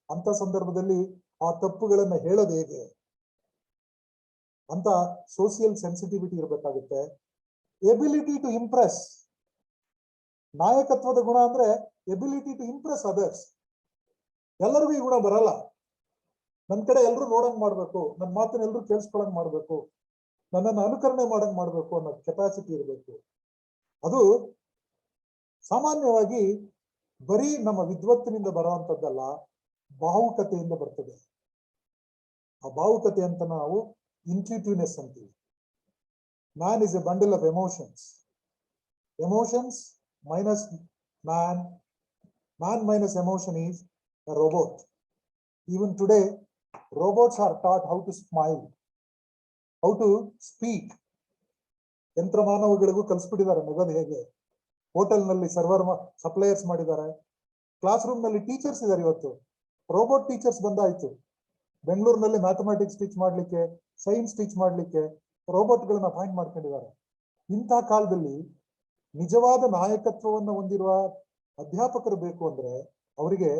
ಅಂತ ಸಂದರ್ಭದಲ್ಲಿ ಆ ತಪ್ಪುಗಳನ್ನ ಹೇಳೋದು ಹೇಗೆ ಅಂತ ಸೋಷಿಯಲ್ ಸೆನ್ಸಿಟಿವಿಟಿ ಇರಬೇಕಾಗುತ್ತೆ. Ability to impress. ನಾಯಕತ್ವದ ಗುಣ ಅಂದ್ರೆ ಎಬಿಲಿಟಿ ಟು ಇಂಪ್ರೆಸ್ ಅದರ್ಸ್. ಎಲ್ಲರಿಗೂ ಈ ಗುಣ ಬರಲ್ಲ. ನನ್ನ ಕಡೆ ಎಲ್ಲರೂ ನೋಡಂಗ್ ಮಾಡ್ಬೇಕು, ನನ್ನ ಮಾತನ್ನ ಎಲ್ಲರೂ ಕೇಳಿಸ್ಕೊಳಂಗ್ ಮಾಡ್ಬೇಕು, ನನ್ನನ್ನು ಅನುಕರಣೆ ಮಾಡಂಗ್ ಮಾಡ್ಬೇಕು ಅನ್ನೋ ಕೆಪಾಸಿಟಿ ಇರಬೇಕು. ಅದು ಸಾಮಾನ್ಯವಾಗಿ ಬರೀ ನಮ್ಮ ವಿದ್ವತ್ತಿನಿಂದ ಬರುವಂತದ್ದಲ್ಲ, ಭಾವುಕತೆಯಿಂದ ಬರ್ತದೆ. ಆ ಭಾವುಕತೆ ಅಂತ ನಾವು ಇಂಟ್ಯೂಟಿವ್ನೆಸ್ ಅಂತೀವಿ. Man is A bundle of emotions. Emotions minus man, man minus emotion is a robot. Even today, robots are taught how to smile, how to speak. ಯಂತ್ರ ಮಾನವಗಳಿಗೂ ಕಲಿಸ್ಬಿಟ್ಟಿದ್ದಾರೆ ನಗೋದು ಹೇಗೆ. ಹೋಟೆಲ್ ನಲ್ಲಿ ಸರ್ವರ್ ಸಪ್ಲೈಯರ್ಸ್ ಮಾಡಿದ್ದಾರೆ. ಕ್ಲಾಸ್ ರೂಮ್ ನಲ್ಲಿ teachers ಇದ್ದಾರೆ. ಇವತ್ತು robot teachers ಬಂದಾಯ್ತು. ಬೆಂಗಳೂರಿನಲ್ಲಿ mathematics teach ಮಾಡ್ಲಿಕ್ಕೆ, ಸೈನ್ಸ್ ಟೀಚ್ ಮಾಡ್ಲಿಕ್ಕೆ ರೋಬೋಟ್ಗಳನ್ನ ಅಪಾಯಿಂಟ್ ಮಾಡ್ಕೊಂಡಿದ್ದಾರೆ. ಇಂಥ ಕಾಲದಲ್ಲಿ ನಿಜವಾದ ನಾಯಕತ್ವವನ್ನು ಹೊಂದಿರುವ ಅಧ್ಯಾಪಕರು ಬೇಕು ಅಂದ್ರೆ ಅವರಿಗೆ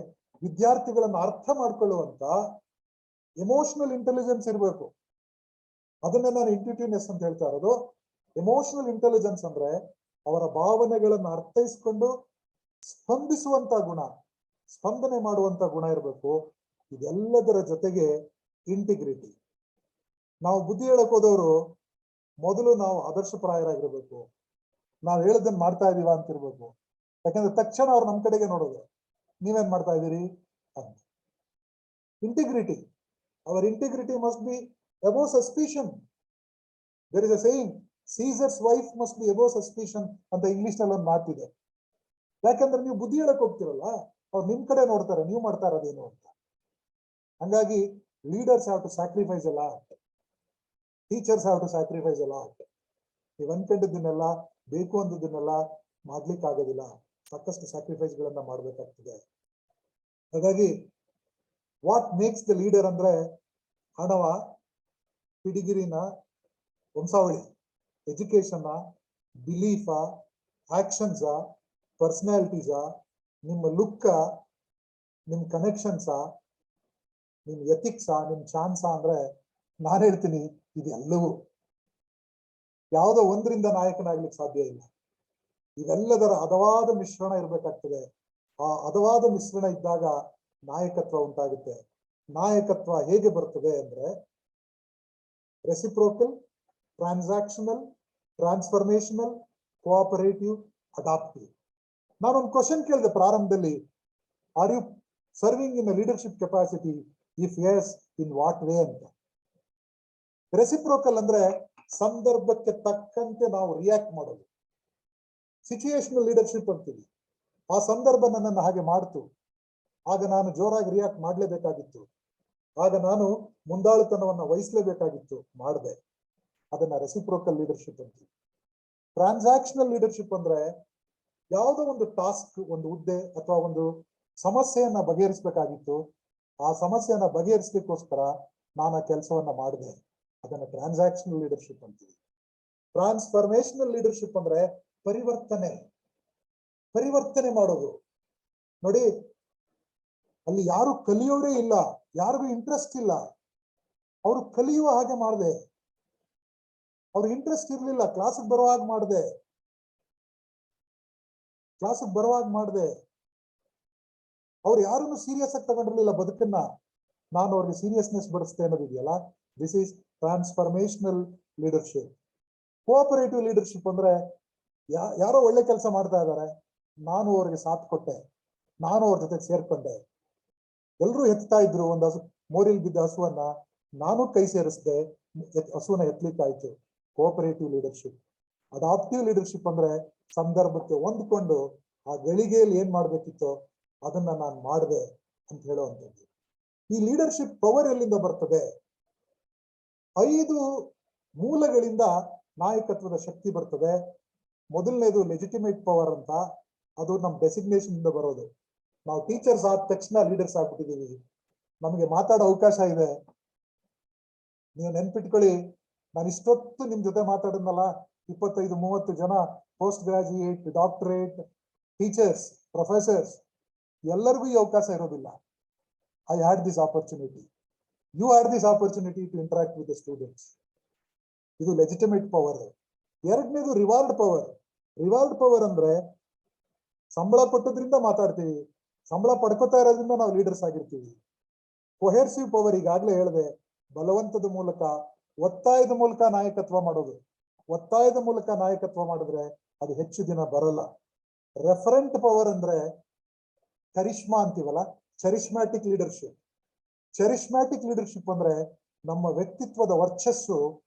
ವಿದ್ಯಾರ್ಥಿಗಳನ್ನ ಅರ್ಥ ಮಾಡ್ಕೊಳ್ಳುವಂತ ಎಮೋಷನಲ್ ಇಂಟೆಲಿಜೆನ್ಸ್ ಇರಬೇಕು. ಅದನ್ನೇ ನಾನು ಇಂಟ್ಯೂಟಿವ್ನೆಸ್ ಅಂತ ಹೇಳ್ತಾ ಇರೋದು. ಎಮೋಷನಲ್ ಇಂಟೆಲಿಜೆನ್ಸ್ ಅಂದ್ರೆ ಅವರ ಭಾವನೆಗಳನ್ನ ಅರ್ಥೈಸ್ಕೊಂಡು ಸ್ಪಂದಿಸುವಂತ ಗುಣ, ಸ್ಪಂದನೆ ಮಾಡುವಂತ ಗುಣ ಇರಬೇಕು. ಇದೆಲ್ಲದರ ಜೊತೆಗೆ ಇಂಟಿಗ್ರಿಟಿ. ನಾವು ಬುದ್ಧಿ ಹೇಳಕ್ ಹೋದವರು ಮೊದಲು ನಾವು ಆದರ್ಶಪ್ರಾಯರಾಗಿರ್ಬೇಕು. ನಾವು ಹೇಳದನ್ನ ಮಾಡ್ತಾ ಇದೀವ ಅಂತಿರ್ಬೇಕು. ಯಾಕಂದ್ರೆ ತಕ್ಷಣ ಅವ್ರು ನಮ್ಮ ಕಡೆಗೆ ನೋಡೋದು, ನೀವೇನ್ ಮಾಡ್ತಾ ಇದ್ದೀರಿ ಅಂತ. Integrity, our integrity must be above suspicion. There is a saying, Caesar's wife must be above suspicion ಅಂತ ಇಂಗ್ಲಿಷ್ ನಲ್ಲಿ ಒಂದು ಮಾತಿದೆ. ಯಾಕಂದ್ರೆ ನೀವು ಬುದ್ಧಿ ಹೇಳಕ್ ಹೋಗ್ತಿರಲ್ಲ, ಅವ್ರು ನಿಮ್ ಕಡೆ ನೋಡ್ತಾರೆ ನೀವು ಮಾಡ್ತಾ ಇರೋದೇನು ಅಂತ. ಹಂಗಾಗಿ leaders have to sacrifice a lot, teachers have to sacrifice a lot. ನೀವು ಅನ್ಕೊಂಡಿದ್ದನ್ನೆಲ್ಲ, ಬೇಕು ಅಂದದನ್ನೆಲ್ಲ ಮಾಡ್ಲಿಕ್ಕೆ ಆಗೋದಿಲ್ಲ. ಸಾಕಷ್ಟು ಸ್ಯಾಕ್ರಿಫೈಸ್ ಗಳನ್ನ ಮಾಡ್ಬೇಕಾಗ್ತದೆ. ಹಾಗಾಗಿ ವಾಟ್ ಮೇಕ್ಸ್ ದ ಲೀಡರ್ ಅಂದ್ರೆ ಹಣವ, ಪಿಡಿಗಿರಿನ, ವಂಶಾವಳಿ, ಎಜುಕೇಶನ್, ಬಿಲೀಫ, ಆಕ್ಷನ್ಸ, ಪರ್ಸನಾಲಿಟೀಸ, ನಿಮ್ಮ ಲುಕ್ಕ, ನಿಮ್ ಕನೆಕ್ಷನ್ಸ, ನಿಮ್ ಎಥಿಕ್ಸ, ನಿಮ್ ಚಾನ್ಸ ಅಂದ್ರೆ ನಾನು ಹೇಳ್ತೀನಿ ಇದೆಲ್ಲವೂ. ಯಾವುದೋ ಒಂದರಿಂದ ನಾಯಕನಾಗ್ಲಿಕ್ಕೆ ಸಾಧ್ಯ ಇಲ್ಲ. ಇವೆಲ್ಲದರ ಹದವಾದ ಮಿಶ್ರಣ ಇರಬೇಕಾಗ್ತದೆ. ಆ ಹದವಾದ ಮಿಶ್ರಣ ಇದ್ದಾಗ ನಾಯಕತ್ವ ಉಂಟಾಗುತ್ತೆ. ನಾಯಕತ್ವ ಹೇಗೆ ಬರ್ತದೆ ಅಂದ್ರೆ reciprocal, transactional, transformational, cooperative, adaptive. ನಾನೊಂದು ಕ್ವಶನ್ ಕೇಳಿದೆ ಪ್ರಾರಂಭದಲ್ಲಿ, are you serving in leadership capacity? If yes, in what way ಅಂತ. ರೆಸಿಪ್ರೋಕಲ್ ಅಂದ್ರೆ ಸಂದರ್ಭಕ್ಕೆ ತಕ್ಕಂತೆ ನಾವು ರಿಯಾಕ್ಟ್ ಮಾಡೋದು. ಸಿಚುಯೇಷನಲ್ ಲೀಡರ್ಶಿಪ್ ಅಂತೀವಿ. ಆ ಸಂದರ್ಭ ನನ್ನನ್ನು ಹಾಗೆ ಮಾಡ್ತು, ಆಗ ನಾನು ಜೋರಾಗಿ ರಿಯಾಕ್ಟ್ ಮಾಡಲೇಬೇಕಾಗಿತ್ತು, ಆಗ ನಾನು ಮುಂದಾಳುತನವನ್ನು ವಹಿಸಲೇಬೇಕಾಗಿತ್ತು, ಮಾಡಿದೆ. ಅದನ್ನ ರೆಸಿಪ್ರೋಕಲ್ ಲೀಡರ್ಶಿಪ್ ಅಂತೀವಿ. ಟ್ರಾನ್ಸಾಕ್ಷನಲ್ ಲೀಡರ್ಶಿಪ್ ಅಂದ್ರೆ ಯಾವುದೋ ಒಂದು ಟಾಸ್ಕ್, ಒಂದು ಹುದ್ದೆ ಅಥವಾ ಒಂದು ಸಮಸ್ಯೆಯನ್ನ ಬಗೆಹರಿಸಬೇಕಾಗಿತ್ತು, ಆ ಸಮಸ್ಯೆಯನ್ನ ಬಗೆಹರಿಸಲಿಕ್ಕೋಸ್ಕರ ನಾನು ಆ ಕೆಲಸವನ್ನ ಮಾಡಿದೆ. ಅದನ್ನ ಟ್ರಾನ್ಸಾಕ್ಷನಲ್ ಲೀಡರ್ಶಿಪ್ ಅಂತೀವಿ. ಟ್ರಾನ್ಸ್ಫರ್ಮೇಶನಲ್ ಲೀಡರ್ಶಿಪ್ ಅಂದ್ರೆ ಪರಿವರ್ತನೆ ಮಾಡೋದು. ನೋಡಿ, ಅಲ್ಲಿ ಯಾರು ಕಲಿಯೋರೇ ಇಲ್ಲ, ಯಾರಿಗೂ ಇಂಟ್ರೆಸ್ಟ್ ಇಲ್ಲ. ಅವರು ಕಲಿಯುವ ಹಾಗೆ ಮಾಡಿದೆ. ಅವ್ರಿಗೆ ಇಂಟ್ರೆಸ್ಟ್ ಇರ್ಲಿಲ್ಲ, ಕ್ಲಾಸಿಗೆ ಬರುವಾಗ ಮಾಡಿದೆ. ಅವ್ರು ಯಾರನ್ನು ಸೀರಿಯಸ್ ಆಗಿ ತಗೊಂಡಿರ್ಲಿಲ್ಲ ಬದುಕನ್ನ. ನಾನು ಅವ್ರಿಗೆ ಸೀರಿಯಸ್ನೆಸ್ ಬಡಿಸ್ತೆ ಅನ್ನೋದಿದೆಯಲ್ಲ, this is transformational leadership. Cooperative leadership ಅಂದ್ರೆ ಯಾರೋ ಒಳ್ಳೆ ಕೆಲಸ ಮಾಡ್ತಾ ಇದ್ದಾರೆ, ನಾನು ಅವ್ರಿಗೆ ಸಾಥ್ ಕೊಟ್ಟೆ, ನಾನು ಅವ್ರ ಜೊತೆ ಸೇರ್ಕೊಂಡೆ. ಎಲ್ರು ಎತ್ತಾ ಇದ್ರು ಒಂದು ಹಸು, ಮೋರಿಲ್ ಬಿದ್ದ ಹಸುವನ್ನ ನಾನು ಕೈ ಸೇರಿಸ್ದೆ, ಹಸುವನ್ನ ಎತ್ತಲಿಕ್ಕಾಯ್ತು. Cooperative leadership. ಅಡಾಪ್ಟಿವ್ ಲೀಡರ್ಶಿಪ್ ಅಂದ್ರೆ ಸಂದರ್ಭಕ್ಕೆ ಹೊಂದ್ಕೊಂಡು ಆ ಗಳಿಗೆಯಲ್ಲಿ ಏನ್ ಮಾಡ್ಬೇಕಿತ್ತೋ ಅದನ್ನ ನಾನು ಮಾಡಿದೆ ಅಂತ ಹೇಳುವಂಥದ್ದು. ಈ ಲೀಡರ್ಶಿಪ್ ಪವರ್ ಎಲ್ಲಿಂದ ಬರ್ತದೆ? 5 ಮೂಲಗಳಿಂದ ನಾಯಕತ್ವದ ಶಕ್ತಿ ಬರ್ತದೆ. ಮೊದಲನೇದು ಲೆಜಿಟಿಮೇಟ್ ಪವರ್ ಅಂತ, ಅದು ನಮ್ಮ ಡೆಸಿಗ್ನೇಷನ್ ಇಂದ ಬರೋದು. ನಾವು ಟೀಚರ್ಸ್ ಆದ ತಕ್ಷಣ ಲೀಡರ್ಸ್ ಆಗ್ಬಿಟ್ಟಿದೀವಿ, ನಮಗೆ ಮಾತಾಡೋ ಅವಕಾಶ ಇದೆ. ನೀವು ನೆನ್ಪಿಟ್ಕೊಳ್ಳಿ, ನಾನು ಇಷ್ಟೊತ್ತು ನಿಮ್ ಜೊತೆ ಮಾತಾಡಿದ್ನಲ್ಲ, 25-30 ಜನ post graduate, doctorate, teachers, professors, ಎಲ್ಲರಿಗೂ ಈ ಅವಕಾಶ ಇರೋದಿಲ್ಲ. I had this opportunity, you had this opportunity to interact with the students. ಇದು ಲೆಜಿಟಿಮೇಟ್ ಪವರ್. ಎರಡನೇದು ರಿವಾರ್ಡ್ ಪವರ್. ರಿವಾರ್ಡ್ ಪವರ್ ಅಂದ್ರೆ ಸಂಬಳ ಕೊಟ್ಟದ್ರಿಂದ ಮಾತಾಡ್ತೀವಿ, ಸಂಬಳ ಪಡ್ಕೋತಾ ಇರೋದ್ರಿಂದ ನಾವು ಲೀಡರ್ಸ್ ಆಗಿರ್ತೀವಿ. ಕೊಹೆರ್ಸಿವ್ ಪವರ್, ಈಗಾಗಲೇ ಹೇಳಿದೆ, ಬಲವಂತದ ಮೂಲಕ, ಒತ್ತಾಯದ ಮೂಲಕ ನಾಯಕತ್ವ ಮಾಡೋದು. ಒತ್ತಾಯದ ಮೂಲಕ ನಾಯಕತ್ವ ಮಾಡಿದ್ರೆ ಅದು ಹೆಚ್ಚು ದಿನ ಬರಲ್ಲ. ರೆಫರೆಂಟ್ ಪವರ್ ಅಂದ್ರೆ ಕರಿಷ್ಮಾ ಅಂತೀವಲ್ಲ, ಚರಿಷ್ಮ್ಯಾಟಿಕ್ ಲೀಡರ್ಶಿಪ್. ಚರಿಷ್ಮ್ಯಾಟಿಕ್ ಲೀಡರ್ಶಿಪ್ ಅಂದ್ರೆ ನಮ್ಮ ವ್ಯಕ್ತಿತ್ವದ ವರ್ಚಸ್ಸು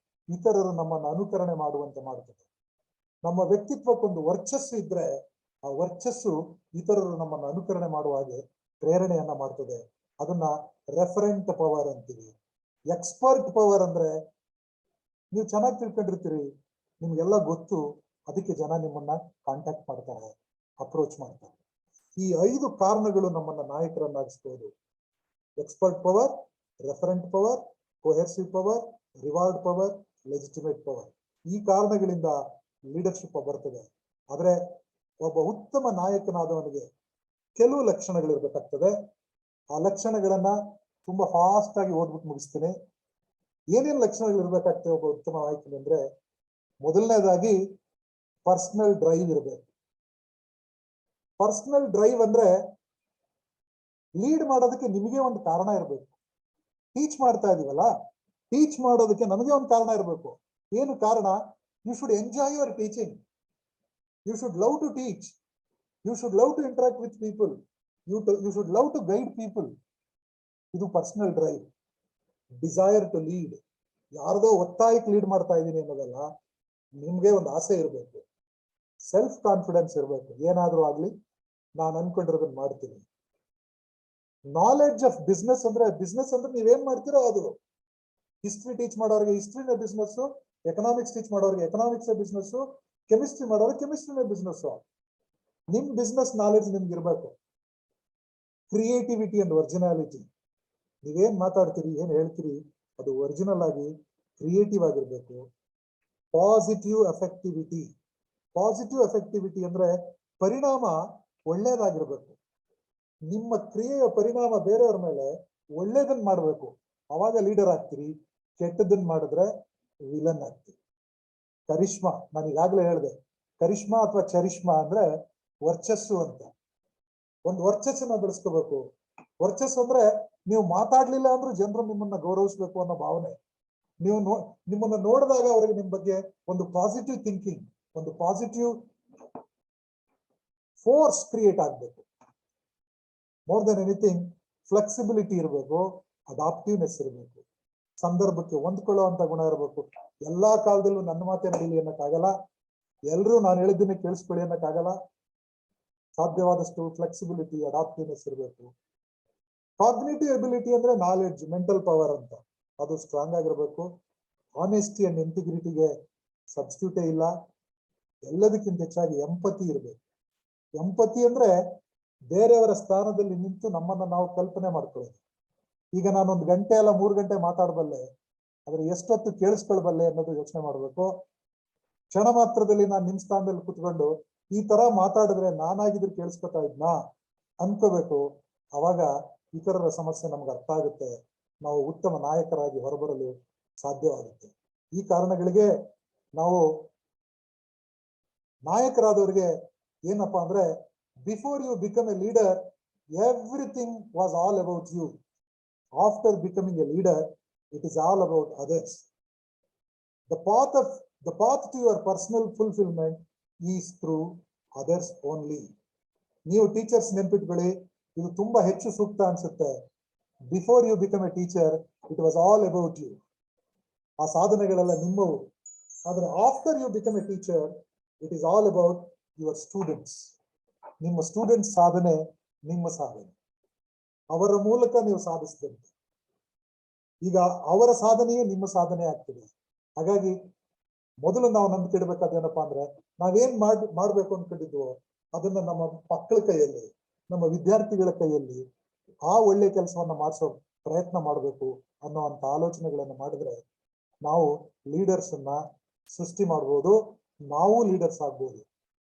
ಇತರರು ನಮ್ಮನ್ನು ಅನುಕರಣೆ ಮಾಡುವಂತೆ ಮಾಡುತ್ತದೆ. ನಮ್ಮ ವ್ಯಕ್ತಿತ್ವಕ್ಕೊಂದು ವರ್ಚಸ್ಸು ಇದ್ರೆ ಆ ವರ್ಚಸ್ಸು ಇತರರು ನಮ್ಮನ್ನು ಅನುಕರಣೆ ಮಾಡುವ ಹಾಗೆ ಪ್ರೇರಣೆಯನ್ನ ಮಾಡ್ತದೆ. ಅದನ್ನ ರೆಫರೆಂಟ್ ಪವರ್ ಅಂತೀವಿ. ಎಕ್ಸ್ಪರ್ಟ್ ಪವರ್ ಅಂದ್ರೆ ನೀವು ಚೆನ್ನಾಗಿ ತಿಳ್ಕೊಂಡಿರ್ತೀರಿ, ನಿಮ್ಗೆಲ್ಲ ಗೊತ್ತು, ಅದಕ್ಕೆ ಜನ ನಿಮ್ಮನ್ನ ಕಾಂಟ್ಯಾಕ್ಟ್ ಮಾಡ್ತಾರೆ, ಅಪ್ರೋಚ್ ಮಾಡ್ತಾರೆ. ಈ 5 ಕಾರಣಗಳು ನಮ್ಮನ್ನ ನಾಯಕರನ್ನಾಗಿಸ್ಬೋದು. Expert power, referent power, coercive power, reward power, legitimate power. ಈ ಕಾರಣಗಳಿಂದ ಲೀಡರ್ಶಿಪ್ ಬರ್ತದೆ. ಆದ್ರೆ ಒಬ್ಬ ಉತ್ತಮ ನಾಯಕನಾದವನಿಗೆ ಕೆಲವು ಲಕ್ಷಣಗಳಿರ್ಬೇಕಾಗ್ತದೆ. ಆ ಲಕ್ಷಣಗಳನ್ನ ತುಂಬಾ ಫಾಸ್ಟ್ ಆಗಿ ಓದ್ಬಿಟ್ಟು ಮುಗಿಸ್ತೀನಿ. ಏನೇನು ಲಕ್ಷಣಗಳು ಇರ್ಬೇಕಾಗ್ತದೆ ಒಬ್ಬ ಉತ್ತಮ ನಾಯಕನ ಅಂದ್ರೆ, ಮೊದಲನೇದಾಗಿ ಪರ್ಸನಲ್ ಡ್ರೈವ್ ಇರಬೇಕು. ಪರ್ಸನಲ್ ಡ್ರೈವ್ ಅಂದ್ರೆ ಲೀಡ್ ಮಾಡೋದಕ್ಕೆ ನಿಮಗೆ ಒಂದು ಕಾರಣ ಇರಬೇಕು. ಟೀಚ್ ಮಾಡ್ತಾ ಇದೀವಲ್ಲ, ಟೀಚ್ ಮಾಡೋದಕ್ಕೆ ನಮಗೆ ಒಂದು ಕಾರಣ ಇರಬೇಕು. ಏನು ಕಾರಣ? You should enjoy your teaching, you should love to teach, you should love to interact with people, you should love to guide people. ಇದು personal drive. Desire to lead, ಯಾರ್ದೋ ಒತ್ತಾಯಕ್ಕೆ ಲೀಡ್ ಮಾಡ್ತಾ ಇದ್ದೀನಿ ಅನ್ನೋದಲ್ಲ, ನಿಮ್ಗೆ ಒಂದು ಆಸೆ ಇರಬೇಕು. ಸೆಲ್ಫ್ ಕಾನ್ಫಿಡೆನ್ಸ್ ಇರಬೇಕು, ಏನಾದ್ರೂ ಆಗ್ಲಿ ನಾನು ಅನ್ಕೊಂಡಿರೋದನ್ನ ಮಾಡ್ತೀನಿ. ನಾಲೆಡ್ಜ್ ಆಫ್ ಬಿಸ್ನೆಸ್ ಅಂದ್ರೆ ನೀವೇನ್ ಮಾಡ್ತೀರೋ ಅದು. ಹಿಸ್ಟ್ರಿ ಟೀಚ್ ಮಾಡೋರಿಗೆ ಹಿಸ್ಟ್ರಿನೇ ಬಿಸ್ನೆಸ್, ಎಕನಾಮಿಕ್ಸ್ ಟೀಚ್ ಮಾಡೋರಿಗೆ ಎಕನಾಮಿಕ್ಸ್ ಬಿಸ್ನೆಸ್, ಕೆಮಿಸ್ಟ್ರಿ ಮಾಡೋರಿಗೆ ಕೆಮಿಸ್ಟ್ರಿನೇ ಬಿಸ್ನೆಸ್. ನಿಮ್ ಬಿಸ್ನೆಸ್ ನಾಲೆಡ್ಜ್ ನಿಮ್ಗೆ ಇರ್ಬೇಕು. ಕ್ರಿಯೇಟಿವಿಟಿ ಅಂಡ್ ಒರಿಜಿನಾಲಿಟಿ, ನೀವೇನ್ ಮಾತಾಡ್ತೀರಿ, ಏನ್ ಹೇಳ್ತೀರಿ, ಅದು ಒರಿಜಿನಲ್ ಆಗಿ ಕ್ರಿಯೇಟಿವ್ ಆಗಿರ್ಬೇಕು. ಪಾಸಿಟಿವ್ ಎಫೆಕ್ಟಿವಿಟಿ. ಪಾಸಿಟಿವ್ ಎಫೆಕ್ಟಿವಿಟಿ ಅಂದ್ರೆ ಪರಿಣಾಮ ಒಳ್ಳೇದಾಗಿರ್ಬೇಕು. ನಿಮ್ಮ ಕ್ರಿಯೆಯ ಪರಿಣಾಮ ಬೇರೆಯವ್ರ ಮೇಲೆ ಒಳ್ಳೇದನ್ನ ಮಾಡ್ಬೇಕು, ಅವಾಗ ಲೀಡರ್ ಆಗ್ತೀರಿ. ಕೆಟ್ಟದನ್ನ ಮಾಡಿದ್ರೆ ವಿಲನ್ ಆಗ್ತೀರಿ. ಕರಿಷ್ಮಾ, ನಾನು ಈಗಾಗಲೇ ಹೇಳಿದೆ, ಕರಿಷ್ಮಾ ಅಥವಾ ಚರಿಷ್ಮಾ ಅಂದ್ರೆ ವರ್ಚಸ್ಸು ಅಂತ. ಒಂದು ವರ್ಚಸ್ಸನ್ನ ಬೆಳೆಸ್ಕೋಬೇಕು. ವರ್ಚಸ್ಸು ಅಂದ್ರೆ ನೀವು ಮಾತಾಡ್ಲಿಲ್ಲ ಅಂದ್ರೂ ಜನರು ನಿಮ್ಮನ್ನ ಗೌರವಿಸ್ಬೇಕು ಅನ್ನೋ ಭಾವನೆ. ನೀವು ನಿಮ್ಮನ್ನ ನೋಡಿದಾಗ ಅವರಿಗೆ ನಿಮ್ ಬಗ್ಗೆ ಒಂದು ಪಾಸಿಟಿವ್ ಥಿಂಕಿಂಗ್, ಒಂದು ಪಾಸಿಟಿವ್ ಫೋರ್ಸ್ ಕ್ರಿಯೇಟ್ ಆಗ್ಬೇಕು. ಮೋರ್ ದೆನ್ ಎನಿಥಿಂಗ್ ಫ್ಲೆಕ್ಸಿಬಿಲಿಟಿ ಇರಬೇಕು, ಅಡಾಪ್ಟಿವ್ನೆಸ್ ಇರಬೇಕು, ಸಂದರ್ಭಕ್ಕೆ ಹೊಂದ್ಕೊಳ್ಳುವಂತ ಗುಣ ಇರಬೇಕು. ಎಲ್ಲಾ ಕಾಲದಲ್ಲೂ ನನ್ನ ಮಾತೇ ನಡೀಲಿ ಅನ್ನಕ್ಕಾಗಲ್ಲ, ಎಲ್ರೂ ನಾನು ಹೇಳಿದ್ದನ್ನೇ ಕೇಳಿಸ್ಕೊಳ್ಳಿ ಅನ್ನಕ್ಕಾಗಲ್ಲ. ಸಾಧ್ಯವಾದಷ್ಟು ಫ್ಲೆಕ್ಸಿಬಿಲಿಟಿ, ಅಡಾಪ್ಟಿವ್ನೆಸ್ ಇರಬೇಕು. ಕಾಗ್ನಿಟಿವ್ ಎಬಿಲಿಟಿ ಅಂದ್ರೆ ನಾಲೆಡ್ಜ್, ಮೆಂಟಲ್ ಪವರ್ ಅಂತ, ಅದು ಸ್ಟ್ರಾಂಗ್ ಆಗಿರ್ಬೇಕು. ಆನೆಸ್ಟಿ ಅಂಡ್ ಇಂಟಿಗ್ರಿಟಿಗೆ ಸಬ್ಸ್ಟಿಟ್ಯೂಟೇ ಇಲ್ಲ. ಎಲ್ಲದಕ್ಕಿಂತ ಹೆಚ್ಚಾಗಿ ಎಂಪತಿ ಇರಬೇಕು. ಎಂಪತಿ ಅಂದ್ರೆ ಬೇರೆಯವರ ಸ್ಥಾನದಲ್ಲಿ ನಿಂತು ನಮ್ಮನ್ನ ನಾವು ಕಲ್ಪನೆ ಮಾಡ್ಕೊಳ್ಳೋದು. ಈಗ ನಾನೊಂದು ಗಂಟೆ ಅಲ್ಲ 3 ಗಂಟೆ ಮಾತಾಡಬಲ್ಲೆ, ಆದ್ರೆ ಎಷ್ಟೊತ್ತು ಕೇಳಿಸ್ಕೊಳ್ಬಲ್ಲೆ ಅನ್ನೋದು ಯೋಚನೆ ಮಾಡ್ಬೇಕು. ಕ್ಷಣ ಮಾತ್ರದಲ್ಲಿ ನಾನು ನಿಮ್ ಸ್ಥಾನದಲ್ಲಿ ಕುತ್ಕೊಂಡು ಈ ತರ ಮಾತಾಡಿದ್ರೆ ನಾನಾಗಿದ್ರೆ ಕೇಳಿಸ್ಕೊತಾ ಇದ್ನಾ ಅನ್ಕೋಬೇಕು. ಅವಾಗ ಇತರರ ಸಮಸ್ಯೆ ನಮ್ಗೆ ಅರ್ಥ ಆಗುತ್ತೆ, ನಾವು ಉತ್ತಮ ನಾಯಕರಾಗಿ ಹೊರಬರಲು ಸಾಧ್ಯವಾಗುತ್ತೆ. ಈ ಕಾರಣಗಳಿಗೆ ನಾವು ನಾಯಕರಾದವರಿಗೆ ಏನಪ್ಪಾ ಅಂದ್ರೆ, before you become a leader everything was all about you. After becoming a leader it is all about others. The path of The path to your personal fulfillment is through others only. ನೀವು teachers ನೆನ್ಪಿಟ್ಕೊಳ್ಳಿ, ಇದು ತುಂಬಾ ಹೆಚ್ಚು ಸೂಕ್ತ ಅನ್ಸುತ್ತೆ. Before you become a teacher it was all about you, ಆ ಸಾಧನೆಗಳೆಲ್ಲ ನಿಮ್ಮವು. ಆದ್ರೆ after you become a teacher it is all about your students. ನಿಮ್ಮ ಸ್ಟೂಡೆಂಟ್ಸ್ ಸಾಧನೆ ನಿಮ್ಮ ಸಾಧನೆ, ಅವರ ಮೂಲಕ ನೀವು ಸಾಧಿಸಿದಂತೆ. ಈಗ ಅವರ ಸಾಧನೆಯು ನಿಮ್ಮ ಸಾಧನೆ ಆಗ್ತದೆ. ಹಾಗಾಗಿ ಮೊದಲು ನಾವು ನಂಬಿಕೆ ಇಡಬೇಕಾದೇನಪ್ಪಾ ಅಂದ್ರೆ, ನಾವೇನ್ ಮಾಡ್ಬೇಕು ಅನ್ಕೊಂಡಿದ್ವೋ ಅದನ್ನ ನಮ್ಮ ಮಕ್ಕಳ ಕೈಯಲ್ಲಿ, ನಮ್ಮ ವಿದ್ಯಾರ್ಥಿಗಳ ಕೈಯಲ್ಲಿ ಆ ಒಳ್ಳೆ ಕೆಲಸವನ್ನ ಮಾಡಿಸೋ ಪ್ರಯತ್ನ ಮಾಡಬೇಕು ಅನ್ನೋಂಥ ಆಲೋಚನೆಗಳನ್ನು ಮಾಡಿದ್ರೆ ನಾವು ಲೀಡರ್ಸ್ ಅನ್ನ ಸೃಷ್ಟಿ ಮಾಡ್ಬೋದು, ನಾವು ಲೀಡರ್ಸ್ ಆಗ್ಬೋದು.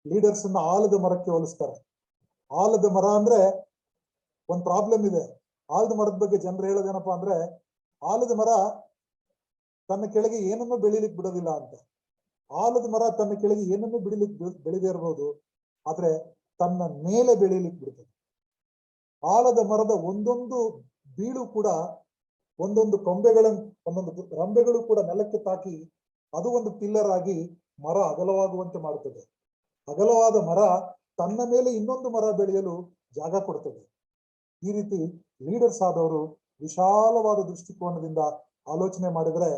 ಲೀಡರ್ಸ್ ಅನ್ನ ಆಲದ ಮರಕ್ಕೆ ಹೋಲಿಸ್ತಾರೆ. ಆಲದ ಮರ ಅಂದ್ರೆ ಒಂದ್ ಪ್ರಾಬ್ಲಮ್ ಇದೆ. ಆಲದ ಮರದ ಬಗ್ಗೆ ಜನರು ಹೇಳೋದೇನಪ್ಪಾ ಅಂದ್ರೆ, ಆಲದ ಮರ ತನ್ನ ಕೆಳಗೆ ಏನನ್ನೂ ಬೆಳಿಲಿಕ್ಕೆ ಬಿಡೋದಿಲ್ಲ ಅಂತ. ಆಲದ ಮರ ತನ್ನ ಕೆಳಗೆ ಏನನ್ನೂ ಬೆಳಿದೇ ಇರ್ಬೋದು, ಆದ್ರೆ ತನ್ನ ಮೇಲೆ ಬೆಳೀಲಿಕ್ಕೆ ಬಿಡ್ತದೆ. ಆಲದ ಮರದ ಒಂದೊಂದು ಬೀಳು ಕೂಡ, ಒಂದೊಂದು ಒಂದೊಂದು ರಂಬೆಗಳು ಕೂಡ ನೆಲಕ್ಕೆ ತಾಕಿ ಅದು ಒಂದು ಪಿಲ್ಲರ್ ಆಗಿ ಮರ ಅಗಲವಾಗುವಂತೆ ಮಾಡುತ್ತದೆ. ಅಗಲವಾದ ಮರ ತನ್ನ ಮೇಲೆ ಇನ್ನೊಂದು ಮರ ಬೆಳೆಯಲು ಜಾಗ ಕೊಡ್ತದೆ. ಈ ರೀತಿ ಲೀಡರ್ಸ್ ಆದವರು ವಿಶಾಲವಾದ ದೃಷ್ಟಿಕೋನದಿಂದ ಆಲೋಚನೆ ಮಾಡಿದ್ರೆ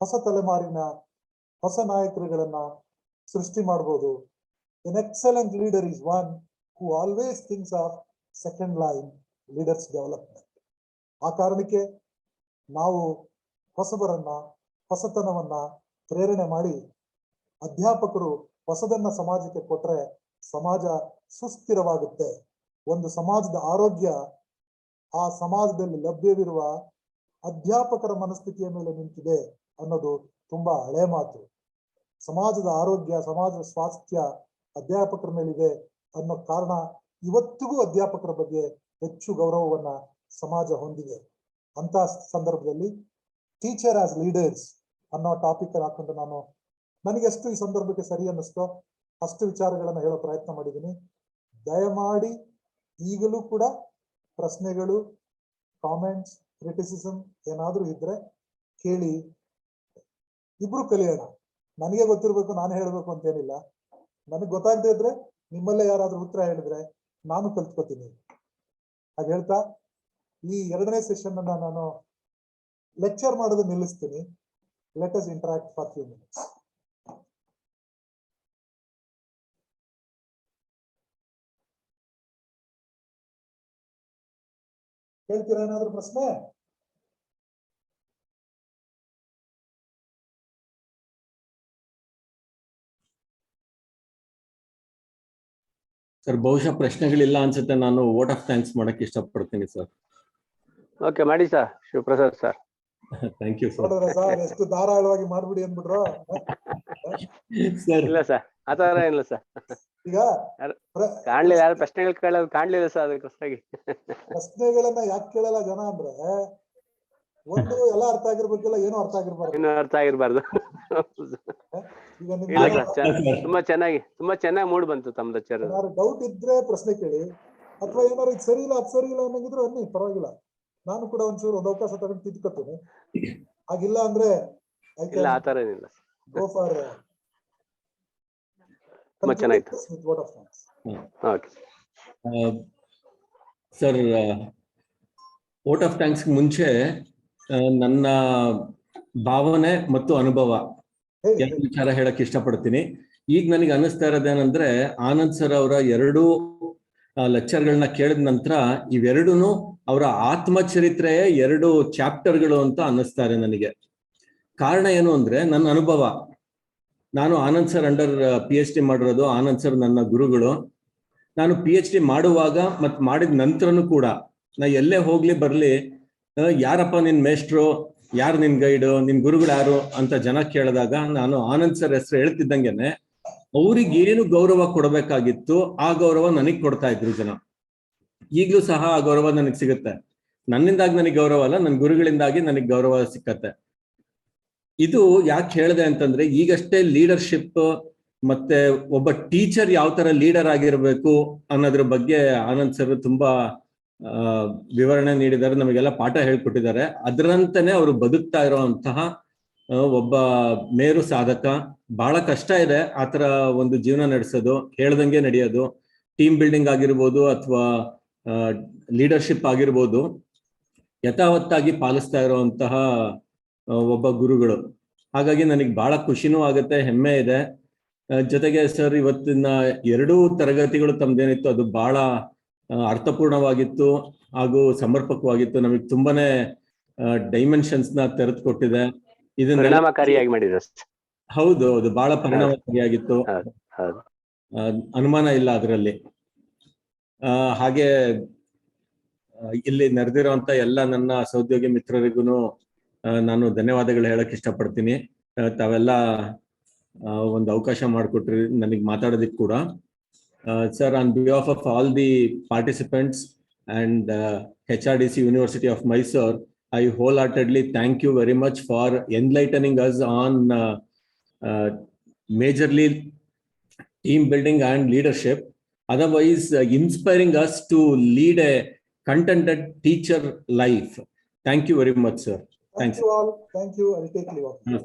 ಹೊಸ ತಲೆಮಾರಿನ ಹೊಸ ನಾಯಕರುಗಳನ್ನ ಸೃಷ್ಟಿ ಮಾಡಬಹುದು. An excellent leader is one who always thinks of second line leaders development. ಆ ಕಾರಣಕ್ಕೆ ನಾವು ಹೊಸಬರನ್ನ, ಹೊಸತನವನ್ನ ಪ್ರೇರಣೆ ಮಾಡಿ ಅಧ್ಯಾಪಕರು ಹೊಸದನ್ನ ಸಮಾಜಕ್ಕೆ ಕೊಟ್ರೆ ಸಮಾಜ ಸುಸ್ಥಿರವಾಗುತ್ತೆ. ಒಂದು ಸಮಾಜದ ಆರೋಗ್ಯ ಆ ಸಮಾಜದಲ್ಲಿ ಲಭ್ಯವಿರುವ ಅಧ್ಯಾಪಕರ ಮನಸ್ಥಿತಿಯ ಮೇಲೆ ನಿಂತಿದೆ ಅನ್ನೋದು ತುಂಬಾ ಹಳೆ ಮಾತು. ಸಮಾಜದ ಆರೋಗ್ಯ, ಸಮಾಜದ ಸ್ವಾಸ್ಥ್ಯ ಅಧ್ಯಾಪಕರ ಮೇಲಿದೆ ಅನ್ನೋ ಕಾರಣ ಇವತ್ತಿಗೂ ಅಧ್ಯಾಪಕರ ಬಗ್ಗೆ ಹೆಚ್ಚು ಗೌರವವನ್ನ ಸಮಾಜ ಹೊಂದಿದೆ. ಅಂತ ಸಂದರ್ಭದಲ್ಲಿ ಟೀಚರ್ ಆಸ್ ಲೀಡರ್ಸ್ ಅನ್ನೋ ಟಾಪಿಕ್ ಹಾಕೊಂಡು ನನಗೆಷ್ಟು ಈ ಸಂದರ್ಭಕ್ಕೆ ಸರಿ ಅನ್ನಿಸ್ತೋ ಅಷ್ಟು ವಿಚಾರಗಳನ್ನ ಹೇಳೋ ಪ್ರಯತ್ನ ಮಾಡಿದ್ದೀನಿ. ದಯಮಾಡಿ ಈಗಲೂ ಕೂಡ ಪ್ರಶ್ನೆಗಳು, ಕಾಮೆಂಟ್ಸ್, ಕ್ರಿಟಿಸಿಸಮ್ ಏನಾದ್ರೂ ಇದ್ರೆ ಕೇಳಿ, ಇಬ್ರು ಕಲಿಯೋಣ. ನನಗೆ ಗೊತ್ತಿರ್ಬೇಕು, ನಾನು ಹೇಳ್ಬೇಕು ಅಂತೇನಿಲ್ಲ. ನನಗೆ ಗೊತ್ತಾಗದೇ ಇದ್ರೆ ನಿಮ್ಮಲ್ಲೇ ಯಾರಾದ್ರೂ ಉತ್ತರ ಹೇಳಿದ್ರೆ ನಾನು ಕಲ್ತ್ಕೋತೀನಿ. ಹಾಗೆ ಹೇಳ್ತಾ ಈ 2ನೇ ಸೆಷನ್ ಅನ್ನ ನಾನು ಲೆಕ್ಚರ್ ಮಾಡೋದು ನಿಲ್ಲಿಸ್ತೀನಿ. Let us interact for few minutes. ಹೇಳ್ತೀರಾ ಏನಾದ್ರು ಪ್ರಶ್ನೆ? ಸರ್ ಬಹುಶಃ ಪ್ರಶ್ನೆಗಳಿಲ್ಲ ಅನ್ಸುತ್ತೆ. ನಾನು ವೋಟ್ ಆಫ್ ಥ್ಯಾಂಕ್ಸ್ ಮಾಡಕ್ಕೆ ಇಷ್ಟಪಡ್ತೀನಿ ಸರ್. ಓಕೆ, ಮಾಡಿ sir. Shivaprasad sir. Thank you sir. Sir ಎಷ್ಟು ಧಾರಾಳವಾಗಿ ಮಾಡ್ಬಿಡಿ ಅಂದ್ಬಿಟ್ರು ಸರ್. ಇಲ್ಲ ಸರ್, ಆ ತರ ಇಲ್ಲ ಸರ್. ಈಗ ಕಾಣ್ಲಿಲ್ಲ, ಯಾರು ಪ್ರಶ್ನೆಗಳು ಕೇಳೋದು ಕಾಣ್ಲಿಲ್ಲ ಸರ್. ಅದಕ್ಕೋಸ್ಕರಾಗಿ ಪ್ರಶ್ನೆಗಳನ್ನ ಯಾಕೆ ಕೇಳಲ್ಲ ಜನ ಅಂದ್ರೆ, ಒಂದು ಎಲ್ಲ ಅರ್ಥ ಆಗಿರ್ಬೇಕಿಲ್ಲ, ಏನೋ ಅರ್ಥ ಆಗಿರ್ಬಾರ್ದು. ಇನ್ನೂ ಅರ್ಥ ಆಗಿರ್ಬಾರ್ದು. ಈಗ ಇಲ್ಲ ಸರ್, ತುಂಬಾ ಚೆನ್ನಾಗಿ ಮೂಡ್ ಬಂತು ತಮ್ಮ ಲೆಕ್ಚರ್. ಏನಾದ್ರು ಡೌಟ್ ಇದ್ರೆ ಪ್ರಶ್ನೆ ಕೇಳಿ, ಅಥವಾ ಏನಾದ್ರು ಇದು ಸರಿ ಇಲ್ಲ, ಅದು ಸರಿ ಇಲ್ಲ ಅನ್ನಂಗಿದ್ರೆ ಅನ್ನಿ, ಪರವಾಗಿಲ್ಲ. ನಾನು ಕೂಡ ಒಂಚೂರು ಒಂದು ಅವಕಾಶ ತಗೊಂಡು ತಿದ್ಕೋತೀನಿ. ಹಾಗಿಲ್ಲ ಅಂದ್ರೆ ಇಲ್ಲ, ಆ ತರ ಏನಿಲ್ಲ. Go for. ತುಂಬಾ ಚೆನ್ನಾಗಿತ್ತು. Okay sir, vote of thanks ಮುಂಚೆ ನನ್ನ ಭಾವನೆ ಮತ್ತು ಅನುಭವ ಎರಡು ವಿಚಾರ ಹೇಳಕ್ ಇಷ್ಟಪಡ್ತೀನಿ. ಈಗ ನನಗೆ ಅನಿಸ್ತಾ ಇರೋದೇನಂದ್ರೆ, ಆನಂದ್ ಸರ್ ಅವರ 2 ಲೆಕ್ಚರ್ಗಳನ್ನ ಕೇಳಿದ ನಂತರ ಇವೆರಡೂನು ಅವರ ಆತ್ಮಚರಿತ್ರೆಯ 2 ಚಾಪ್ಟರ್ಗಳು ಅಂತ ಅನ್ನಿಸ್ತಾ ಇದೆ ನನಗೆ. ಕಾರಣ ಏನು ಅಂದ್ರೆ, ನನ್ನ ಅನುಭವ. ನಾನು ಆನಂದ್ ಸರ್ ಅಂಡರ್ PhD ಮಾಡಿರೋದು. ಆನಂದ್ ಸರ್ ನನ್ನ ಗುರುಗಳು. ನಾನು PhD ಮಾಡುವಾಗ ಮತ್ತು ಮಾಡಿದ ನಂತರನು ಕೂಡ ನಾ ಎಲ್ಲೇ ಹೋಗ್ಲಿ ಬರ್ಲಿ, ಯಾರಪ್ಪ ನಿನ್ ಮೇಸ್ಟ್ರು, ಯಾರು ನಿನ್ ಗೈಡು, ನಿನ್ ಗುರುಗಳು ಯಾರು ಅಂತ ಜನ ಕೇಳಿದಾಗ ನಾನು ಆನಂದ್ ಸರ್ ಹೆಸರು ಹೇಳ್ತಿದ್ದಂಗೆನೆ ಅವ್ರಿಗೇನು ಗೌರವ ಕೊಡಬೇಕಾಗಿತ್ತು ಆ ಗೌರವ ನನಗ್ ಕೊಡ್ತಾ ಇದ್ರು ಜನ. ಈಗ್ಲೂ ಸಹ ಆ ಗೌರವ ನನಗ್ ಸಿಗುತ್ತೆ. ನನ್ನಿಂದಾಗಿ ನನಗೆ ಗೌರವ ಅಲ್ಲ, ನನ್ನ ಗುರುಗಳಿಂದಾಗಿ ನನಗೆ ಗೌರವ ಸಿಕ್ಕತ್ತೆ. ಇದು ಯಾಕೆ ಹೇಳಿದೆ ಅಂತಂದ್ರೆ, ಈಗಷ್ಟೇ ಲೀಡರ್ಶಿಪ್ ಮತ್ತೆ ಒಬ್ಬ ಟೀಚರ್ ಯಾವ ತರ ಲೀಡರ್ ಆಗಿರ್ಬೇಕು ಅನ್ನೋದ್ರ ಬಗ್ಗೆ ಆನಂದ್ ಸರ್ ತುಂಬಾ ವಿವರಣೆ ನೀಡಿದ್ದಾರೆ, ನಮಗೆಲ್ಲ ಪಾಠ ಹೇಳ್ಕೊಟ್ಟಿದ್ದಾರೆ. ಅದರಂತೆನೆ ಅವರು ಬದುಕ್ತಾ ಇರುವಂತಹ ಒಬ್ಬ ಮೇರು ಸಾಧಕ. ಬಹಳ ಕಷ್ಟ ಇದೆ ಆತರ ಒಂದು ಜೀವನ ನಡೆಸೋದು, ಹೇಳ್ದಂಗೆ ನಡೆಯೋದು. ಟೀಮ್ ಬಿಲ್ಡಿಂಗ್ ಆಗಿರ್ಬೋದು ಅಥವಾ ಲೀಡರ್ಶಿಪ್ ಆಗಿರ್ಬೋದು, ಯಥಾವತ್ತಾಗಿ ಪಾಲಿಸ್ತಾ ಇರುವಂತಹ ಒಬ್ಬ ಗುರುಗಳು. ಹಾಗಾಗಿ ನನಗೆ ಬಹಳ ಖುಷಿನೂ ಆಗುತ್ತೆ, ಹೆಮ್ಮೆ ಇದೆ. ಜೊತೆಗೆ ಸರ್, ಇವತ್ತಿನ 2 ತರಗತಿಗಳು ತಮ್ದೇನಿತ್ತು ಅದು ಬಹಳ ಅರ್ಥಪೂರ್ಣವಾಗಿತ್ತು ಹಾಗೂ ಸಮರ್ಪಕವಾಗಿತ್ತು. ನಮಗೆ ತುಂಬಾನೇ ಡೈಮೆನ್ಷನ್ಸ್ ನ ತೆರೆದುಕೊಟ್ಟಿದೆ. ಇದನ್ನ ಪರಿಣಾಮಕಾರಿಯಾಗಿ ಮಾಡಿದ್ರು. ಹೌದು ಹೌದು, ಬಹಳ ಪರಿಣಾಮಕಾರಿಯಾಗಿತ್ತು, ಅನುಮಾನ ಇಲ್ಲ ಅದರಲ್ಲಿ. ಹಾಗೆ ಇಲ್ಲಿ ನೆರೆದಿರುವಂತ ಎಲ್ಲ ನನ್ನ ಸಹೋದ್ಯೋಗಿ ಮಿತ್ರರಿಗೂ ನಾನು ಧನ್ಯವಾದಗಳು ಹೇಳಕ್ ಇಷ್ಟಪಡ್ತೀನಿ. ತಾವೆಲ್ಲ ಒಂದು ಅವಕಾಶ ಮಾಡಿಕೊಟ್ರಿ ನನಗೆ ಮಾತಾಡೋದಕ್ಕೆ ಕೂಡ. Sir, on behalf of all the participants and HRDC University of Mysore, I wholeheartedly thank you very much for enlightening us on majorly team building and leadership. Otherwise, inspiring us to lead a contented teacher life. Thank you very much, sir. Thank you all. Thank you. I'll take leave of you.